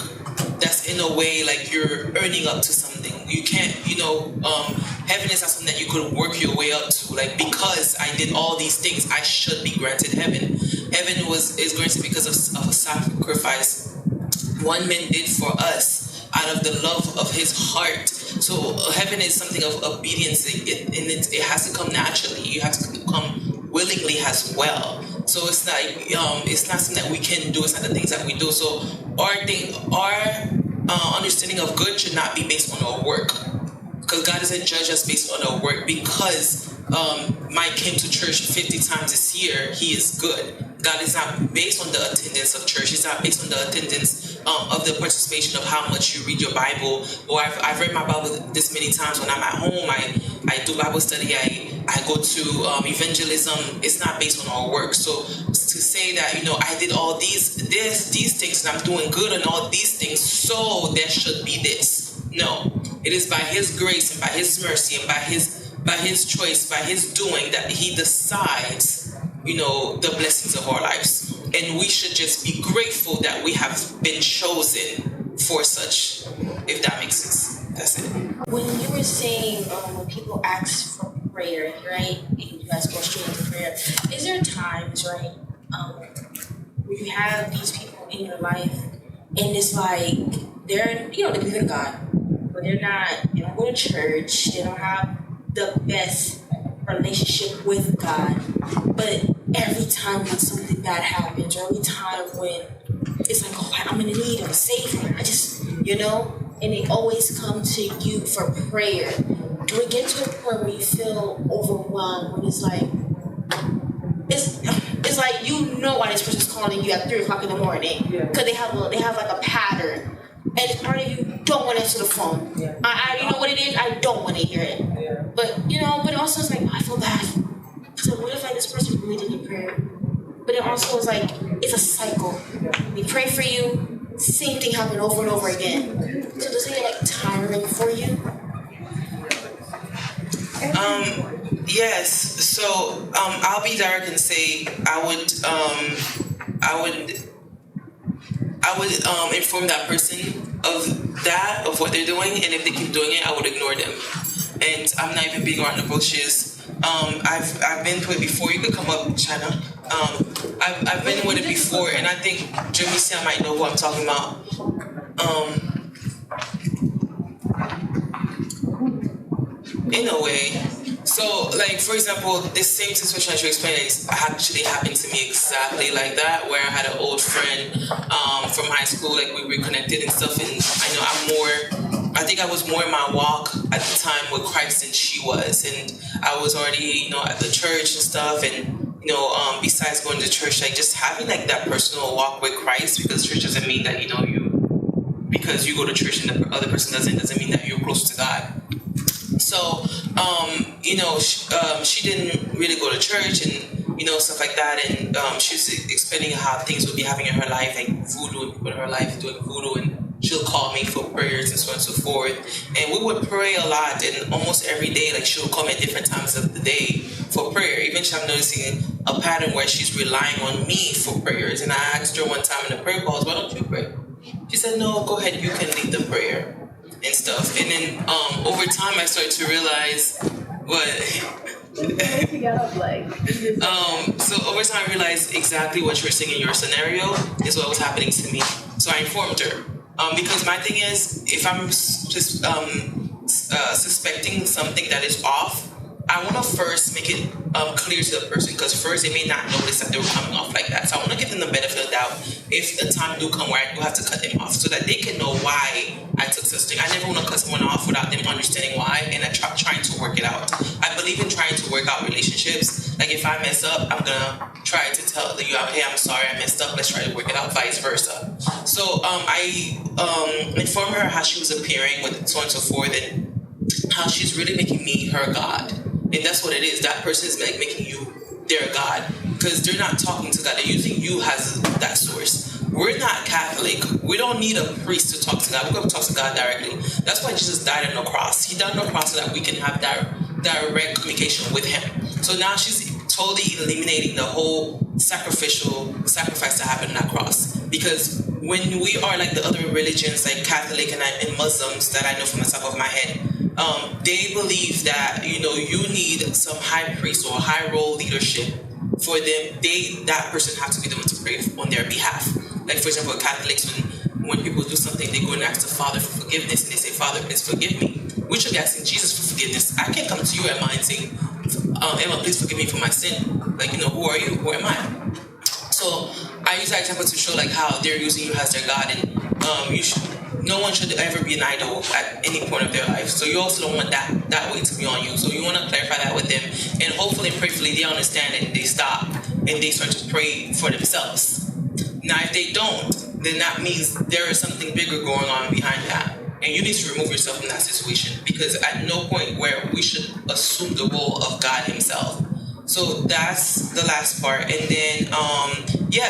that's in a way like you're earning up to something. You can't, heaven is not something that you could work your way up to. Like, because I did all these things, I should be granted heaven. Heaven is granted because of a sacrifice one man did for us out of the love of His heart. So heaven is something of obedience, and it has to come naturally. You have to come willingly as well. So it's like it's not something that we can do. It's not the things that we do. So our understanding of good should not be based on our work, because God doesn't judge us based on our work. Because Mike came to church 50 times this year, he is good. God is not based on the attendance of church. It's not based on the attendance of the participation of how much you read your Bible. Or I've read my Bible this many times when I'm at home. I do Bible study. I go to evangelism. It's not based on our work. So to say that, I did all these things and I'm doing good on all these things, so there should be this. No, it is by His grace and by His mercy and by His choice, by His doing, that He decides, the blessings of our lives. And we should just be grateful that we have been chosen for such, if that makes sense. That's it. When you were saying when people ask for prayer, right, and you guys go straight into prayer, is there times, right, where you have these people in your life and it's like they're, they believe in God, but they don't go to church, they don't have the best relationship with God, but every time when something bad happens, or every time when it's like, oh, I'm in need of a savior, I just, and they always come to you for prayer. Do it get to a point where you feel overwhelmed, when it's like, it's like, why this person's calling you at 3 o'clock in the morning, because they have like a pattern, and part of you don't want to answer the phone. I you know what it is, I don't want to hear it, but but also it's like, I feel bad. So what if this person really did need prayer? But it also is like, it's a cycle. We pray for you, same thing happen over and over again. So doesn't it get tiring for you? Yes. So I'll be direct and say I would inform that person of what they're doing, and if they keep doing it, I would ignore them. And I'm not even big on the bushes. I've been through it before. You could come up, China. I've been with it before, and I think Jamisa might know who I'm talking about. In a way. So, like, for example, this same situation that you explained actually happened to me exactly like that, where I had an old friend from high school, like, we reconnected and stuff, and I think I was more in my walk at the time with Christ than she was, and I was already, at the church and stuff, and, besides going to church, like, just having, like, that personal walk with Christ, because church doesn't mean that, because you go to church and the other person doesn't mean that you're close to God. So, she didn't really go to church and, stuff like that. And she was explaining how things would be happening in her life, like voodoo in her life, doing voodoo. And she'll call me for prayers and so on and so forth. And we would pray a lot. And almost every day, like, she'll come at different times of the day for prayer. Eventually, I'm noticing a pattern where she's relying on me for prayers. And I asked her one time in the prayer calls, why don't you pray? She said, no, go ahead, you can lead the prayer and stuff. And then over time I started to realize so over time I realized exactly what you were saying in your scenario is what was happening to me. So I informed her. Because my thing is, if I'm just suspecting something that is off, I want to first make it clear to the person, because first they may not notice that they were coming off like that. So I want to give them the benefit of the doubt if the time do come where I do have to cut them off, so that they can know why I took such thing. I never want to cut someone off without them understanding why, and trying to work it out. I believe in trying to work out relationships. Like, if I mess up, I'm going to try to tell you, hey, I'm sorry, I messed up. Let's try to work it out, vice versa. So I informed her how she was appearing with so on and so forth, and how she's really making me her God. And that's what it is. That person is like making you their God, because they're not talking to God. They're using you as that source. We're not Catholic. We don't need a priest to talk to God. We're going to talk to God directly. That's why Jesus died on the cross. He died on the cross so that we can have direct communication with Him. So now she's totally eliminating the whole sacrifice that happened on that cross. Because when we are like the other religions, like Catholic and Muslims that I know for myself off my head, they believe that, you need some high priest or high role leadership for them. That person has to be the one to pray on their behalf. Like, for example, Catholics, when people do something, they go and ask the Father for forgiveness, and they say, Father, please forgive me. We should be asking Jesus for forgiveness. I can't come to you, Emma, and say, Emma, please forgive me for my sin. Like, who are you? Who am I? So I use that example to show, like, how they're using you as their God, and no one should ever be an idol at any point of their life. So you also don't want that way to be on you. So you want to clarify that with them, and hopefully and prayerfully they understand it and they stop and they start to pray for themselves. Now, if they don't, then that means there is something bigger going on behind that, and you need to remove yourself from that situation, because at no point where we should assume the role of God Himself. So that's the last part. And then,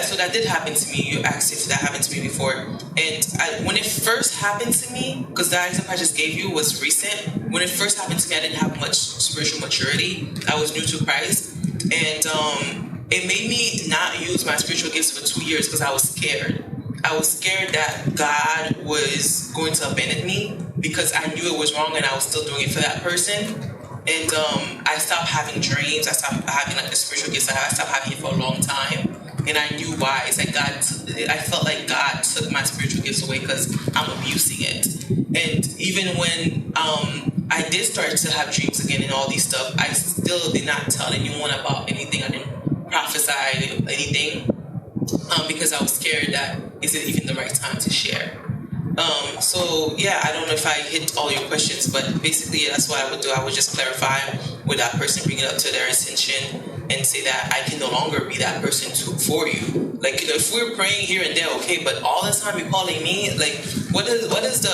so that did happen to me. You asked if that happened to me before. And when it first happened to me, because the example I just gave you was recent, when it first happened to me, I didn't have much spiritual maturity. I was new to Christ. And it made me not use my spiritual gifts for 2 years because I was scared. I was scared that God was going to abandon me because I knew it was wrong and I was still doing it for that person. And I stopped having dreams. I stopped having like the spiritual gifts I stopped having it for a long time. And I knew why. It's like I felt like God took my spiritual gifts away because I'm abusing it. And even when I did start to have dreams again and all these stuff, I still did not tell anyone about anything. I didn't prophesy anything because I was scared that is it even the right time to share. I don't know if I hit all your questions, but basically that's what I would do. I would just clarify with that person, bring it up to their attention, and say that I can no longer be that person for you. Like, if we're praying here and there, okay, but all the time you're calling me, like, what is the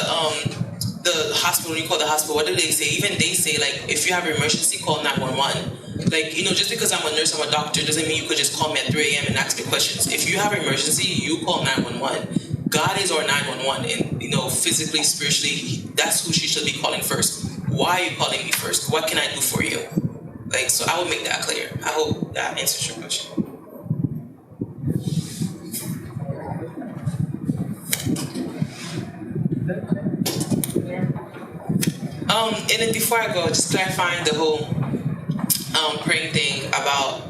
hospital, when you call the hospital, what do they say? Even they say, like, if you have an emergency, call 911. Like, just because I'm a nurse, I'm a doctor, doesn't mean you could just call me at 3 a.m. and ask me questions. If you have an emergency, you call 911. God is our 911, and physically, spiritually, that's who she should be calling first. Why are you calling me first? What can I do for you? Like, so I would make that clear. I hope that answers your question. And then before I go, just clarifying the whole praying thing about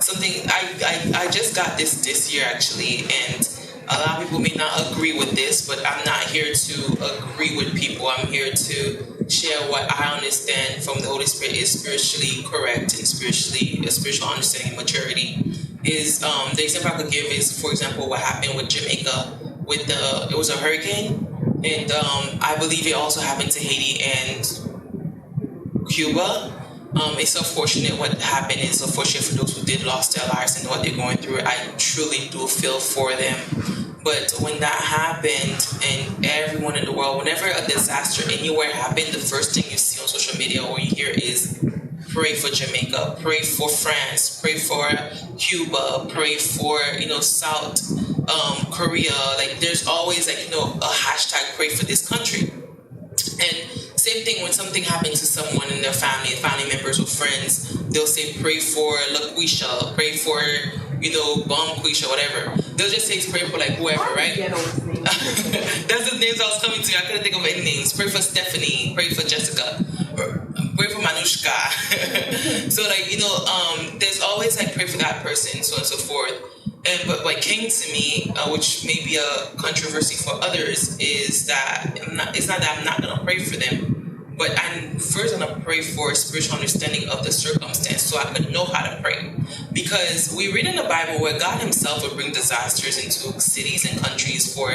something. I just got this year actually, and a lot of people may not agree with this, but I'm not here to agree with people. I'm here to share what I understand from the Holy Spirit is spiritually correct and a spiritual understanding and maturity. Is the example I could give is, for example, what happened with Jamaica it was a hurricane, and I believe it also happened to Haiti and Cuba. It's unfortunate what happened. It's unfortunate for those who did lost their lives and what they're going through. I truly do feel for them. But when that happened, and everyone in the world, whenever a disaster anywhere happened, the first thing you see on social media or you hear is pray for Jamaica, pray for France, pray for Cuba, pray for South Korea. Like, there's always a hashtag pray for this country. And same thing when something happens to someone in their family members or friends, they'll say pray for LaQuisha, pray for Quisha, whatever. They'll just say pray for like whoever, right? That's the names I was coming to. I couldn't think of any names. Pray for Stephanie, pray for Jessica, pray for Manushka. So there's always like pray for that person, so on and so forth. But what came to me, which may be a controversy for others, is that it's not that I'm not going to pray for them, but I'm first going to pray for a spiritual understanding of the circumstance so I could know how to pray. Because we read in the Bible where God himself would bring disasters into cities and countries for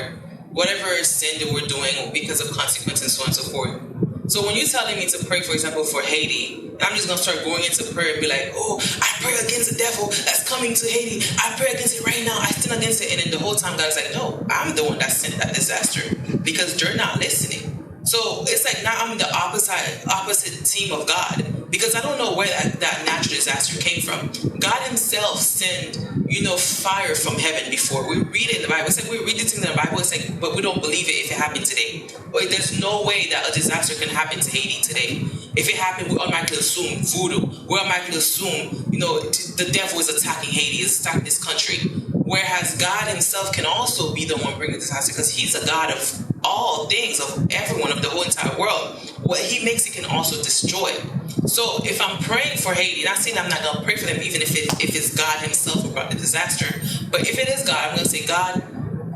whatever sin they were doing because of consequences and so on and so forth. So when you're telling me to pray, for example, for Haiti, I'm just going to start going into prayer and be like, oh, I pray against the devil that's coming to Haiti. I pray against it right now. I sin against it. And then the whole time God's like, no, I'm the one that sent that disaster because they're not listening. So it's like now I'm the opposite team of God because I don't know where that natural disaster came from. God himself sent, fire from heaven before. We read it in the Bible. It's like we read this in the Bible. It's like, but we don't believe it if it happened today. Or there's no way that a disaster can happen to Haiti today. If it happened, we automatically assume voodoo. We automatically assume, the devil is attacking Haiti, is attacking this country. Whereas God himself can also be the one bringing the disaster because he's a God of all things, of everyone, of the whole entire world. What he makes, he can also destroy. So if I'm praying for Haiti, not saying I'm not going to pray for them, even if it's God himself who brought the disaster. But if it is God, I'm going to say, God,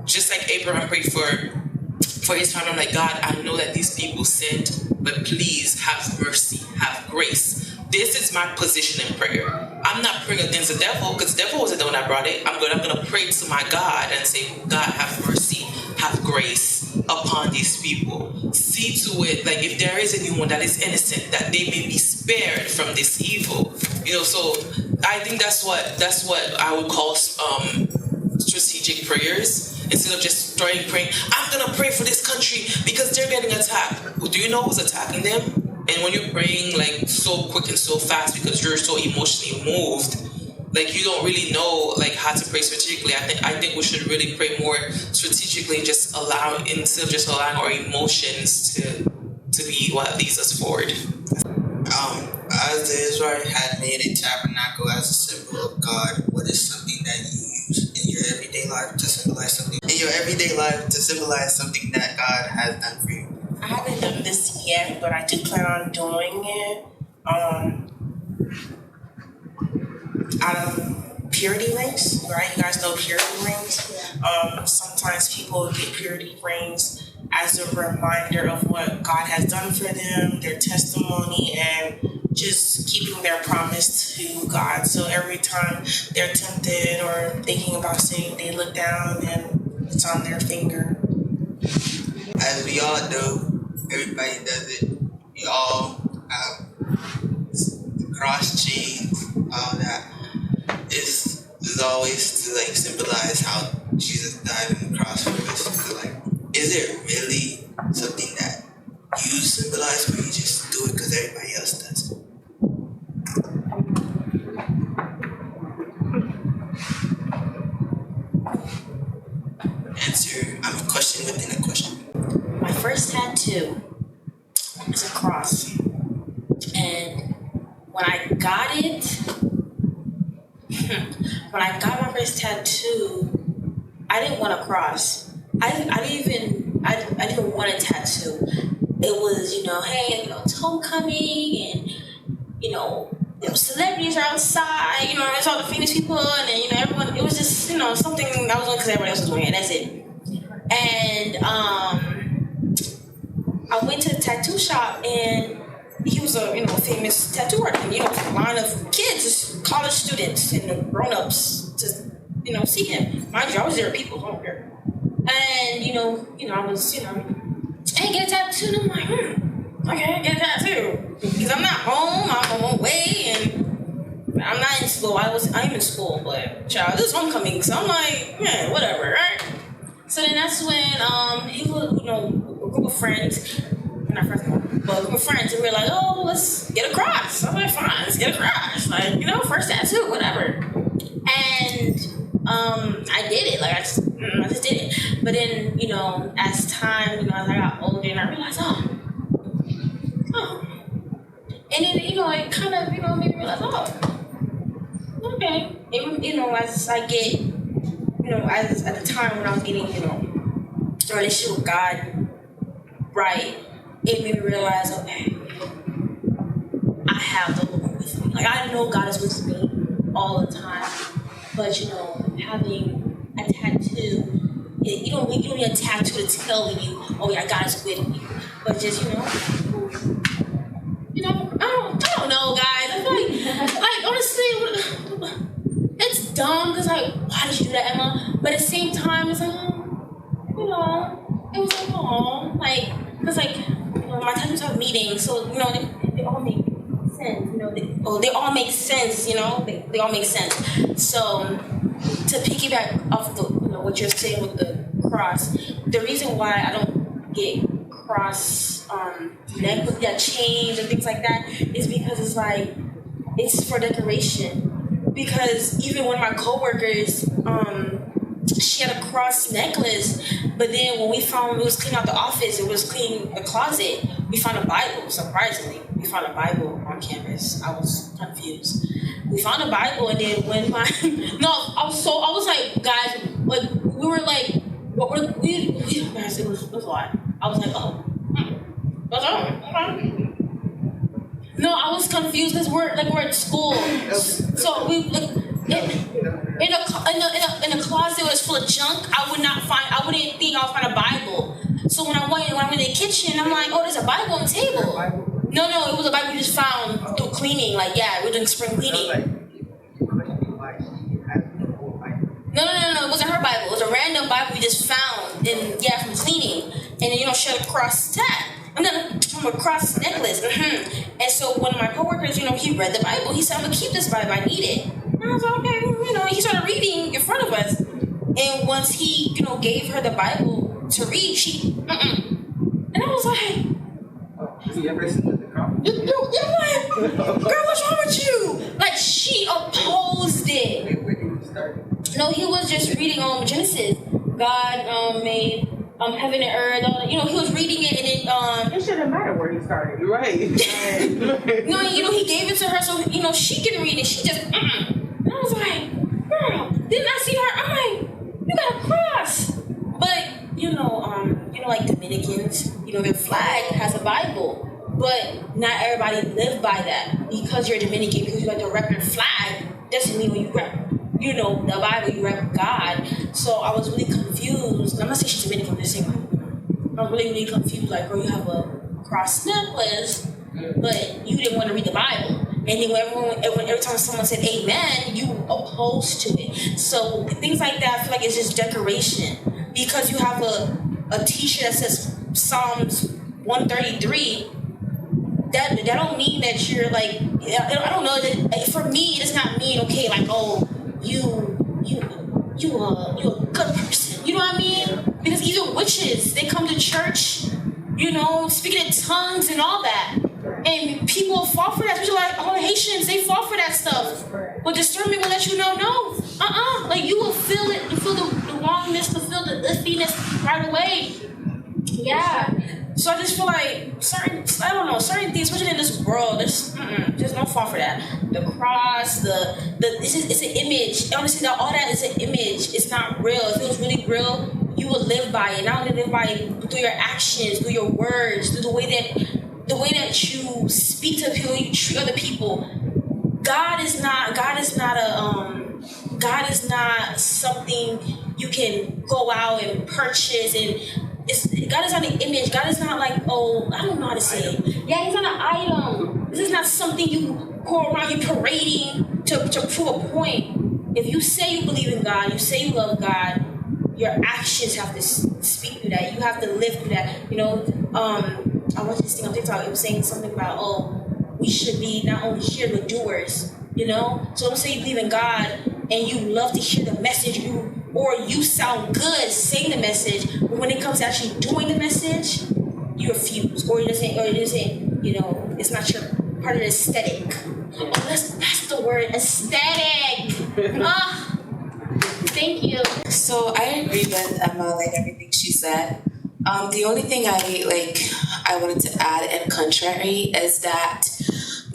just like Abraham prayed for his family, I'm like, God, I know that these people sinned, but please have mercy, have grace. This is my position in prayer. I'm not praying against the devil because the devil wasn't the one that brought it. I'm going to pray to my God and say, God, have mercy, have grace upon these people. See to it, like if there is anyone that is innocent, that they may be spared from this evil. So I think that's what I would call strategic prayers. Instead of just starting praying, I'm going to pray for this country because they're getting attacked. Well, do you know who's attacking them? And And when you're praying like so quick and so fast because you're so emotionally moved, like you don't really know like how to pray strategically. I think we should really pray more strategically, just instead of just allowing our emotions to be what leads us forward. As the Israelite had made a tabernacle as a symbol of God, what is something that you use in your everyday life to symbolize something? In your everyday life to symbolize something that God has done for you. I haven't done this yet, but I do plan on doing it. Out of purity rings, right? You guys know purity rings. Sometimes people get purity rings as a reminder of what God has done for them, their testimony, and just keeping their promise to God. So every time they're tempted or thinking about sinning, they look down and it's on their finger. As we all know, everybody does it. We all have the cross chains, all that. Is always to like symbolize how Jesus died on the cross for us. So, like, is it really something that you symbolize, or you just do it because everybody else does it? Answer. I'm a question within a question. My first tattoo is a cross. And when I got it, when I got my first tattoo, I didn't want a cross. I didn't even want a tattoo. It was, hey, it's homecoming, and celebrities are outside, there's all the famous people, and then, everyone. It was just, something I was doing because everybody else was doing it. That's it. And I went to the tattoo shop, and he was a famous tattoo artist. And, a line of kids, college students, and the grown-ups to see him. Mind you, I was there with people who don't care. And I was hey, get a tattoo. And I'm like, okay, get a tattoo because I'm not home. I'm on my way, and I'm not in school. I'm in school, but child, this is homecoming, so I'm like, yeah, whatever, right? So then that's when he was, a group of friends. Not friends anymore, but a group of friends, and we were like, oh, let's get a cross. I'm like, fine, let's get a cross. Like, first tattoo, whatever. And I did it. Like, I just did it. But then, as time, as I got older, and I realized, oh. And then, it kind of, made me realize, oh, okay. And, as I get, as at the time when I was getting, a relationship with God right, it made me realize, okay, I have the Lord with me. Like, I know God is with me all the time, but having a tattoo, you don't need a tattoo to tell you, oh yeah, God is with me. But just I don't know, guys. I feel like honestly, it's dumb because why did you do that, Emma? But at the same time, it's like, it was like, oh, because my tattoos have meanings, so they all make sense. They all make sense. They all make sense. So to piggyback off the what you're saying with the cross, the reason why I don't get cross neck with that chains and things like that is because it's like it's for decoration. Because even one of my coworkers, she had a cross necklace, but then when we found it was cleaning out the office, it was cleaning the closet, we found a Bible. Surprisingly, we found a Bible on campus. I was confused. We found a Bible, and then when I was like, guys, like we were like, what were guys? It was a lot. I was like, oh, what's up? No, I was confused because we're at school, so we like. In a closet was full of junk. I wouldn't think I would find a Bible. So when I went in the kitchen, I'm like, oh, there's a Bible on the table. No, it was a Bible we just found through cleaning. Like, yeah, we're doing spring cleaning. No, it wasn't her Bible. It was a random Bible we just found from cleaning. And then, she had a cross tag. And then from a cross necklace. And so one of my coworkers, he read the Bible. He said, I'm gonna keep this Bible, I need it. And I was like, okay, he started reading in front of us. And once he, gave her the Bible to read, she, And I was like, Has he ever seen the cross? I'm like, girl, what's wrong with you? Like, she opposed it. No, he was just reading Genesis. God made heaven and earth. He was reading it, and then It shouldn't matter where he started. Right. he gave it to her, so she can read it. She just And I was like, girl, didn't I see her? I'm like, you got a cross. But like Dominicans, their flag has a Bible. But not everybody live by that. Because you're Dominican, because you got the record flag, doesn't mean when you rep, the Bible, you rep God. So I was really confused. I'm not saying she's Dominican, I'm just saying, I was really, really confused. Like, girl, you have a cross necklace, but you didn't want to read the Bible. And then every time someone said amen, you opposed to it. So things like that, I feel like it's just decoration. Because you have a t-shirt that says Psalms 133, that don't mean that you're like, I don't know, for me, it does not mean, okay, like, oh, you're a good person. You know what I mean? Because even witches, they come to church, speaking in tongues and all that. And people fall for that. Especially like all the Haitians, they fall for that stuff. But discernment will let you know, no, like you will feel it. You feel the wrongness, you feel the iffiness right away. Yeah. So I just feel like certain things, especially in this world, just don't fall for that. The cross, it's an image. Honestly, all that is an image. It's not real. If it was really real, you would live by it. Not only live by it through your actions, through your words, through the way that you speak to people, you treat other people. God is not something you can go out and purchase, and God is not an image. God is not like, oh, I don't know how to say it. Yeah, he's not an item. This is not something you go around, you parading to prove a point. If you say you believe in God, you say you love God, your actions have to speak through that. You have to live through that. I watched this thing on TikTok. It was saying something about, we should be not only hearers but doers. So don't say you believe in God and you love to hear the message, or you sound good saying the message, but when it comes to actually doing the message, you refuse, or you're saying, it's not your part of the aesthetic. Oh, that's the word, aesthetic. Thank you. So I agree with Emma, like everything she said. The only thing I wanted to add in contrary is that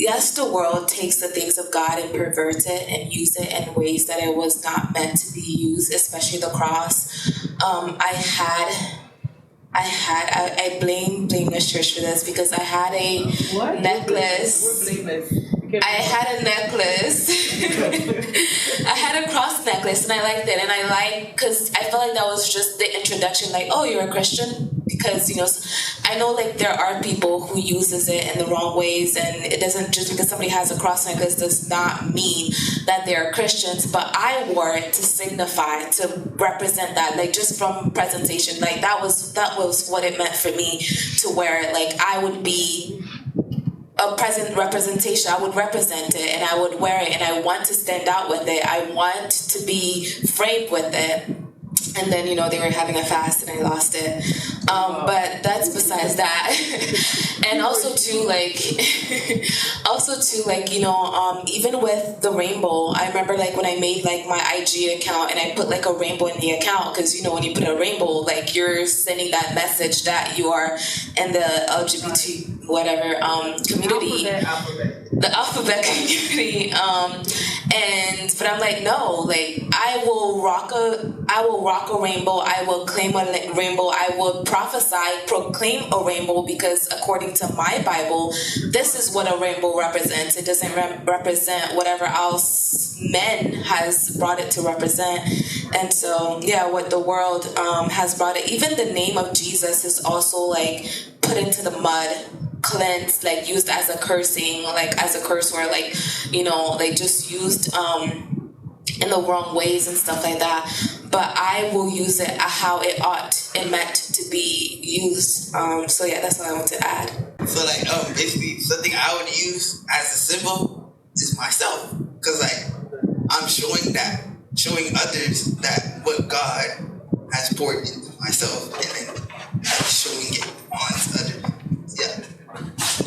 yes, the world takes the things of God and perverts it and use it in ways that it was not meant to be used, especially the cross. I blame Blameless Church for this because I had a necklace. We're blameless. I had a necklace. I had a cross necklace and I liked it. And because I felt like that was just the introduction, like, oh, you're a Christian? Because, I know there are people who uses it in the wrong ways, and it doesn't, just because somebody has a cross necklace does not mean that they're Christians, but I wore it to signify, to represent that, just from presentation, that was what it meant for me to wear it. I would be a present representation. I would represent it and I would wear it and I want to stand out with it. I want to be framed with it. And then, they were having a fast and I lost it. But that's besides that. And also too, even with the rainbow, I remember when I made my IG account and I put a rainbow in the account, because when you put a rainbow, you're sending that message that you are in the LGBT community. The alphabet community. But I'm no, I will rock a rainbow. I will claim a rainbow. I will proclaim a rainbow, because according to my Bible, this is what a rainbow represents. It doesn't represent whatever else men has brought it to represent. And so, what the world has brought it. Even the name of Jesus is also put into the mud, cleansed, used as a cursing, as a curse word, just used in the wrong ways and stuff like that. But I will use it how it meant to be used. So that's what I want to add. So basically something I would use as a symbol is myself, because I'm showing others that what God has poured into myself, and then I'm showing it on to others. Yeah.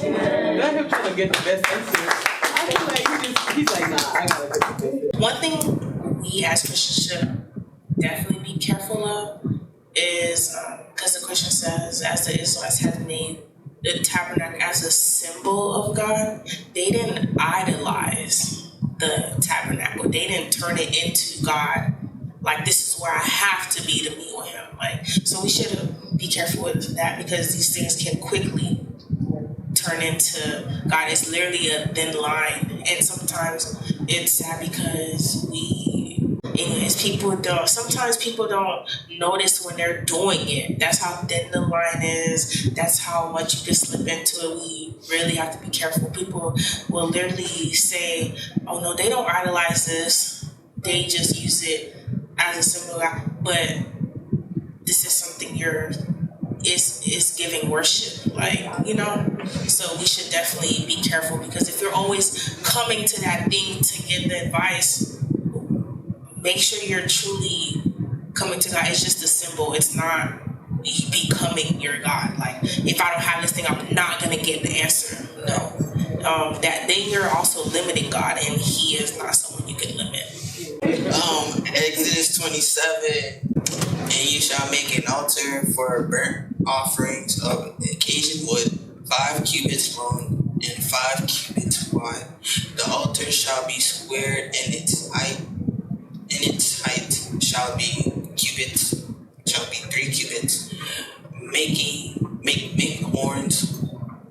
Let him get the best answer. I feel like he's like, nah, I gotta get the best answer. One thing we as Christians should definitely be careful of is, because the question says, as the Israelites have made the tabernacle as a symbol of God, they didn't idolize the tabernacle. They didn't turn it into God. Like, this is where I have to be to meet with him. Like, so we should be careful with that, because these things can quickly turn into God. It's literally a thin line, and sometimes it's sad because sometimes people don't notice when they're doing it. That's how thin the line is. That's how much you can slip into it. We really have to be careful. People will literally say, oh no, they don't idolize this. They just use it as a symbol of God. But this is something is giving worship, so we should definitely be careful, because if you're always coming to that thing to get the advice, make sure you're truly coming to God. It's just a symbol. It's not becoming your God. Like, if I don't have this thing, I'm not gonna get the answer. No, that then you're also limiting God, and he is not someone you can limit. Exodus 27, and you shall make an altar for burnt offerings of occasion wood, 5 cubits long and 5 cubits wide. The altar shall be squared, and its height shall be 3 cubits. Make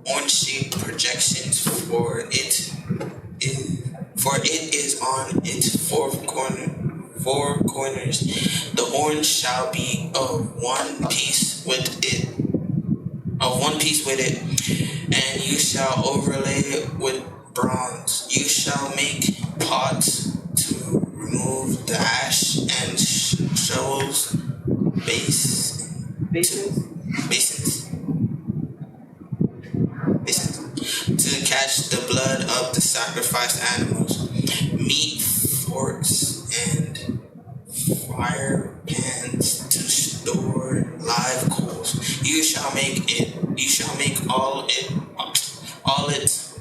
horn-shaped projections for it. For it is on its 4 corners. The horn shall be of one piece with it, and you shall overlay it with bronze. You shall make pots to remove the ash, and shovels, basins to catch the blood of the sacrificed animals. Meat forks and fire pans to store live coals. You shall make all its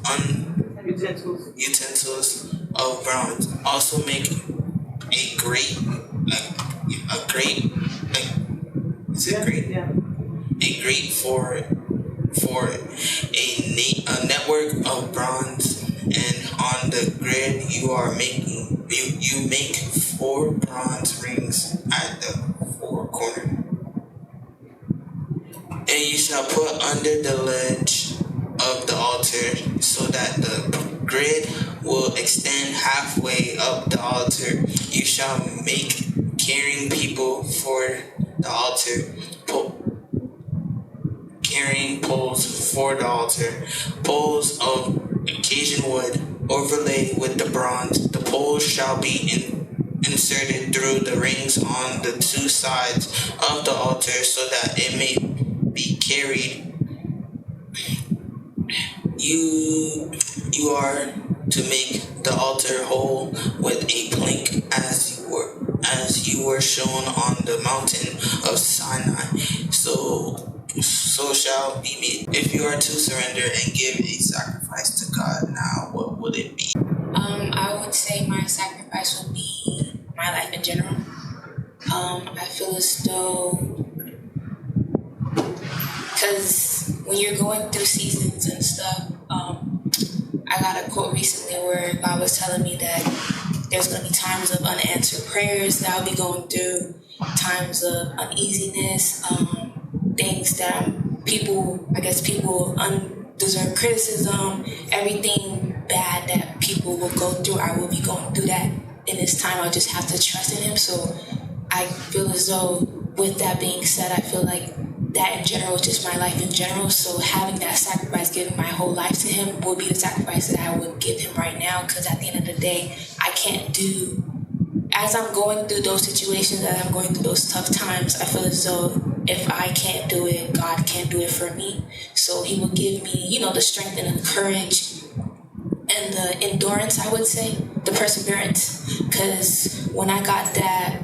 utensils of bronze. Also make a grate for a network of bronze, and on the grid you make 4 bronze rings at the 4 corners. And you shall put under the ledge of the altar, so that the grid will extend halfway up the altar. You shall make carrying people for the altar, carrying poles for the altar, poles of occasion wood overlaid with the bronze. The poles shall be inserted through the rings on the 2 sides of the altar, so that it may be carried. You are to make the altar whole with a plank, as you were shown on the mountain of Sinai. So shall be made. If you are to surrender and give a sacrifice to God now, what would it be? I would say my sacrifice would be my life in general. I feel as though, because when you're going through seasons and stuff, I got a quote recently where God was telling me that there's going to be times of unanswered prayers that I'll be going through, times of uneasiness, things that people undeserved criticism, everything bad that people will go through, I will be going through that. In this time, I just have to trust in him. So I feel as though, with that being said, I feel like that in general is just my life in general. So having that sacrifice, giving my whole life to him, would be the sacrifice that I would give him right now. Because at the end of the day, I can't do, as I'm going through those situations, as I'm going through those tough times, I feel as though if I can't do it, God can't do it for me. So he will give me, the strength and the courage and the endurance, I would say, the perseverance. Because when I got that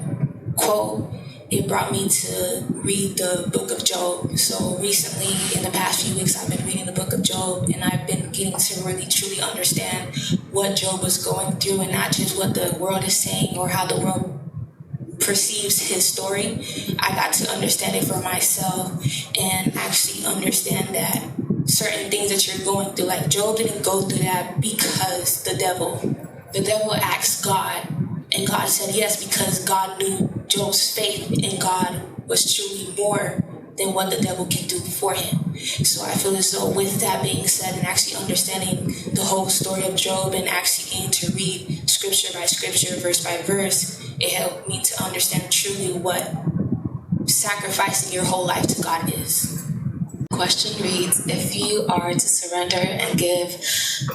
quote, it brought me to read the book of Job. So recently, in the past few weeks, I've been reading the book of Job, and I've I've been getting to really truly understand what Job was going through, and not just what the world is saying or how the world perceives his story. I got to understand it for myself and actually understand that certain things that you're going through, like Job didn't go through that because the devil asked God, and God said yes, because God knew Job's faith in God was truly more than what the devil can do for him. So I feel as though with that being said, and actually understanding the whole story of Job and actually getting to read scripture by scripture, verse by verse, it helped me to understand truly what sacrificing your whole life to God is. Question reads, if you are to surrender and give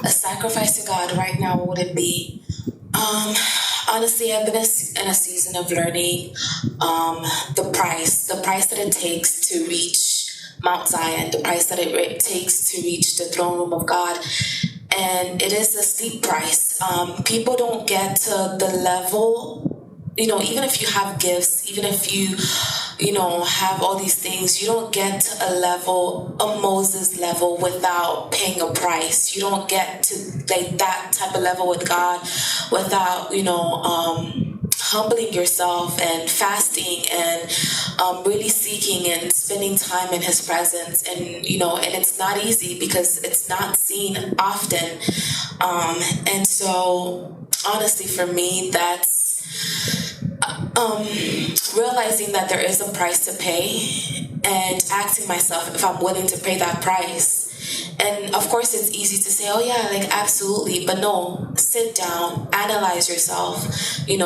a sacrifice to God right now, what would it be? Honestly, I've been in a season of learning the price that it takes to reach Mount Zion, the price that it takes to reach the throne room of God. And it is a steep price. People don't get to the level, even if you have gifts, even if you have all these things, you don't get to a level, a Moses level, without paying a price. You don't get to like that type of level with God without, humbling yourself and fasting and really seeking and spending time in his presence. And, and it's not easy because it's not seen often. And so honestly, for me, that's realizing that there is a price to pay and asking myself if I'm willing to pay that price. And of course it's easy to say, oh yeah, like absolutely, but no, sit down, analyze yourself,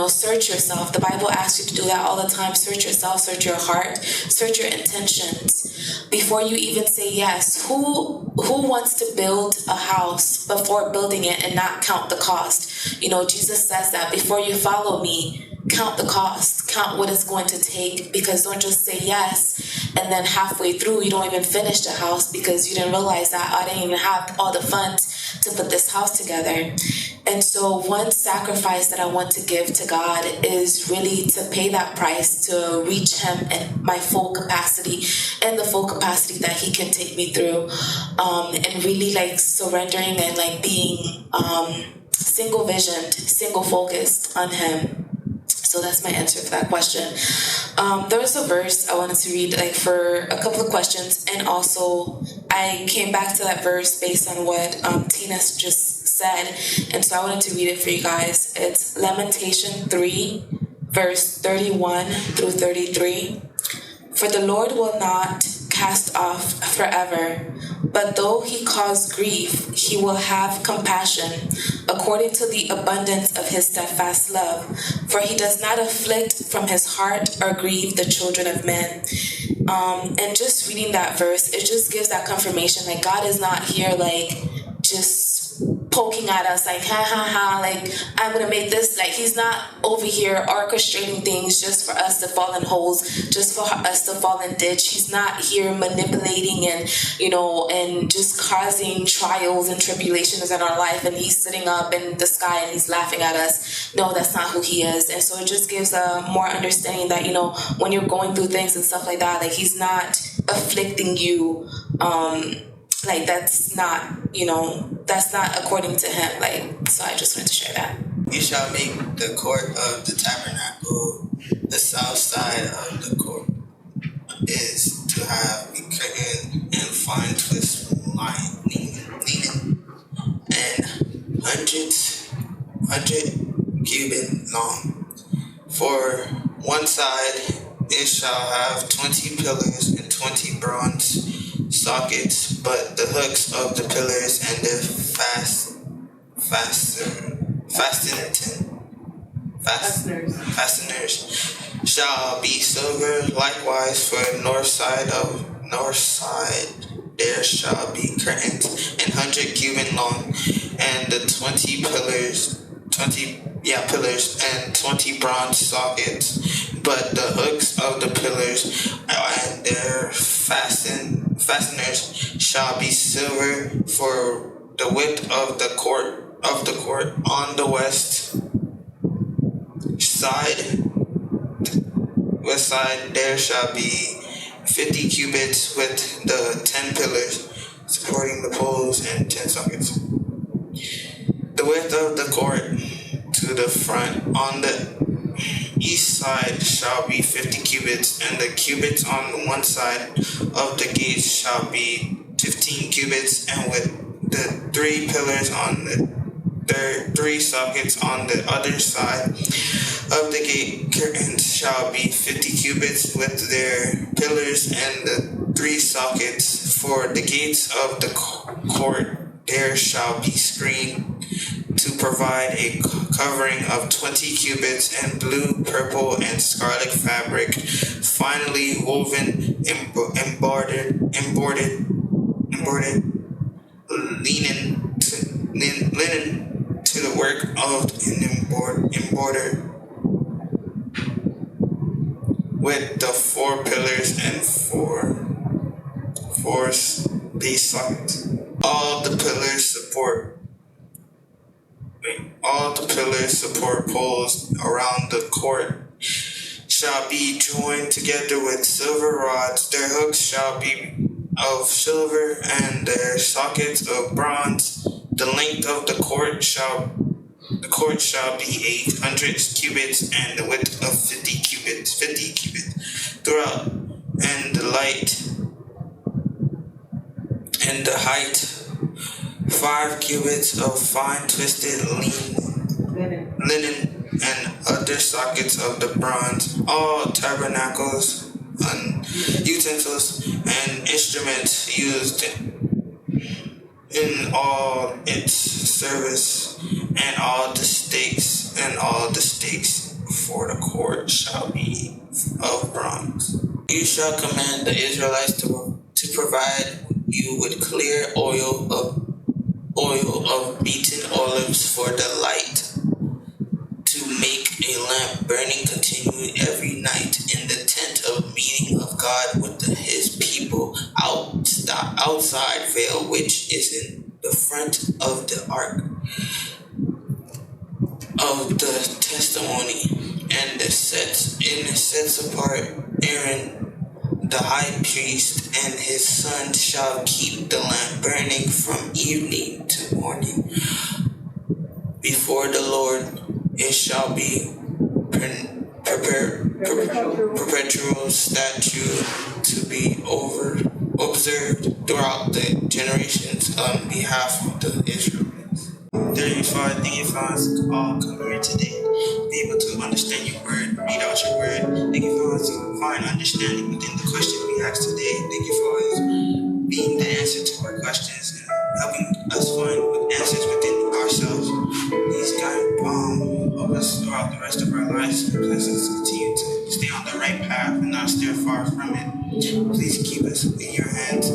search yourself. The Bible asks you to do that all the time. Search yourself, search your heart, search your intentions before you even say yes. Who wants to build a house before building it and not count the cost? Jesus says that before you follow me, count the cost, count what it's going to take, because don't just say yes and then halfway through you don't even finish the house because you didn't realize that I didn't even have all the funds to put this house together. And so one sacrifice that I want to give to God is really to pay that price to reach him in my full capacity and the full capacity that he can take me through, and really like surrendering and like being single visioned, single focused on him. So that's my answer for that question. There was a verse I wanted to read like for a couple of questions, and also I came back to that verse based on what Tina just said, and so I wanted to read it for you guys. It's Lamentation 3, verse 31 through 33. For the Lord will not cast off forever, but though he cause grief, he will have compassion, according to the abundance of his steadfast love. For he does not afflict from his heart or grieve the children of men. And just reading that verse, it just gives that confirmation that God is not here like just poking at us like, like I'm gonna make this, like he's not over here orchestrating things just for us to fall in holes, just for us to fall in ditch. He's not here manipulating and and just causing trials and tribulations in our life, and he's sitting up in the sky and he's laughing at us. No, that's not who he is. And so it just gives a more understanding that when you're going through things and stuff like that, like he's not afflicting you, like that's not according to him. Like, so I just wanted to share that. You shall make the court of the tabernacle, the south side of the court is to have a curtain and fine twist linen, and 100 cubit long. For one side it shall have 20 pillars and 20 bronze sockets, but the hooks of the pillars and their fasteners shall be silver. Likewise for north side there shall be curtains 100 cubit long, and the 20 pillars and 20 bronze sockets, but the hooks of the pillars and their fasteners shall be silver. For the width of the court on the west side there shall be 50 cubits with the 10 pillars. supporting the poles, and 10 sockets. The width of the court to the front on the east side shall be 50 cubits, and the cubits on one side of the gates shall be 15 cubits, and with the 3 pillars on the 3 sockets on the other side of the gate curtains shall be 50 cubits with their pillars and the 3 sockets. For the gates of the court there shall be screened to provide a covering of 20 cubits in blue, purple, and scarlet fabric, finely woven, embroidered linen to the work of an embroider, with the 4 pillars and 4 base sockets. All the pillars support poles around the court shall be joined together with silver rods. Their hooks shall be of silver and their sockets of bronze. The length of the court shall be 800 cubits and the width of 50 cubits throughout, and the height 5 cubits of fine twisted linen and other sockets of the bronze. All tabernacles and utensils and instruments used in all its service, and all the stakes for the court shall be of bronze. You shall command the Israelites to provide you with clear oil of beaten olives for the light, to make a lamp burning continually every night in the tent of meeting of God with his people outside veil which is in the front of the ark of the testimony, and it sets apart Aaron the high priest, and his son shall keep the lamp burning from evening to morning before the Lord. It shall be perpetual statute to be observed throughout the generations on behalf of the Israelites. Dear Father, thank you for us all coming here today, be able to understand your word, read out your word. Thank you for us to find understanding within the question we asked today. Thank you for us being the answer to our questions and helping us find answers within ourselves. Please God, help us throughout the rest of our lives, and bless us to continue to stay on the right path and not steer far from it. Please keep us in your hands.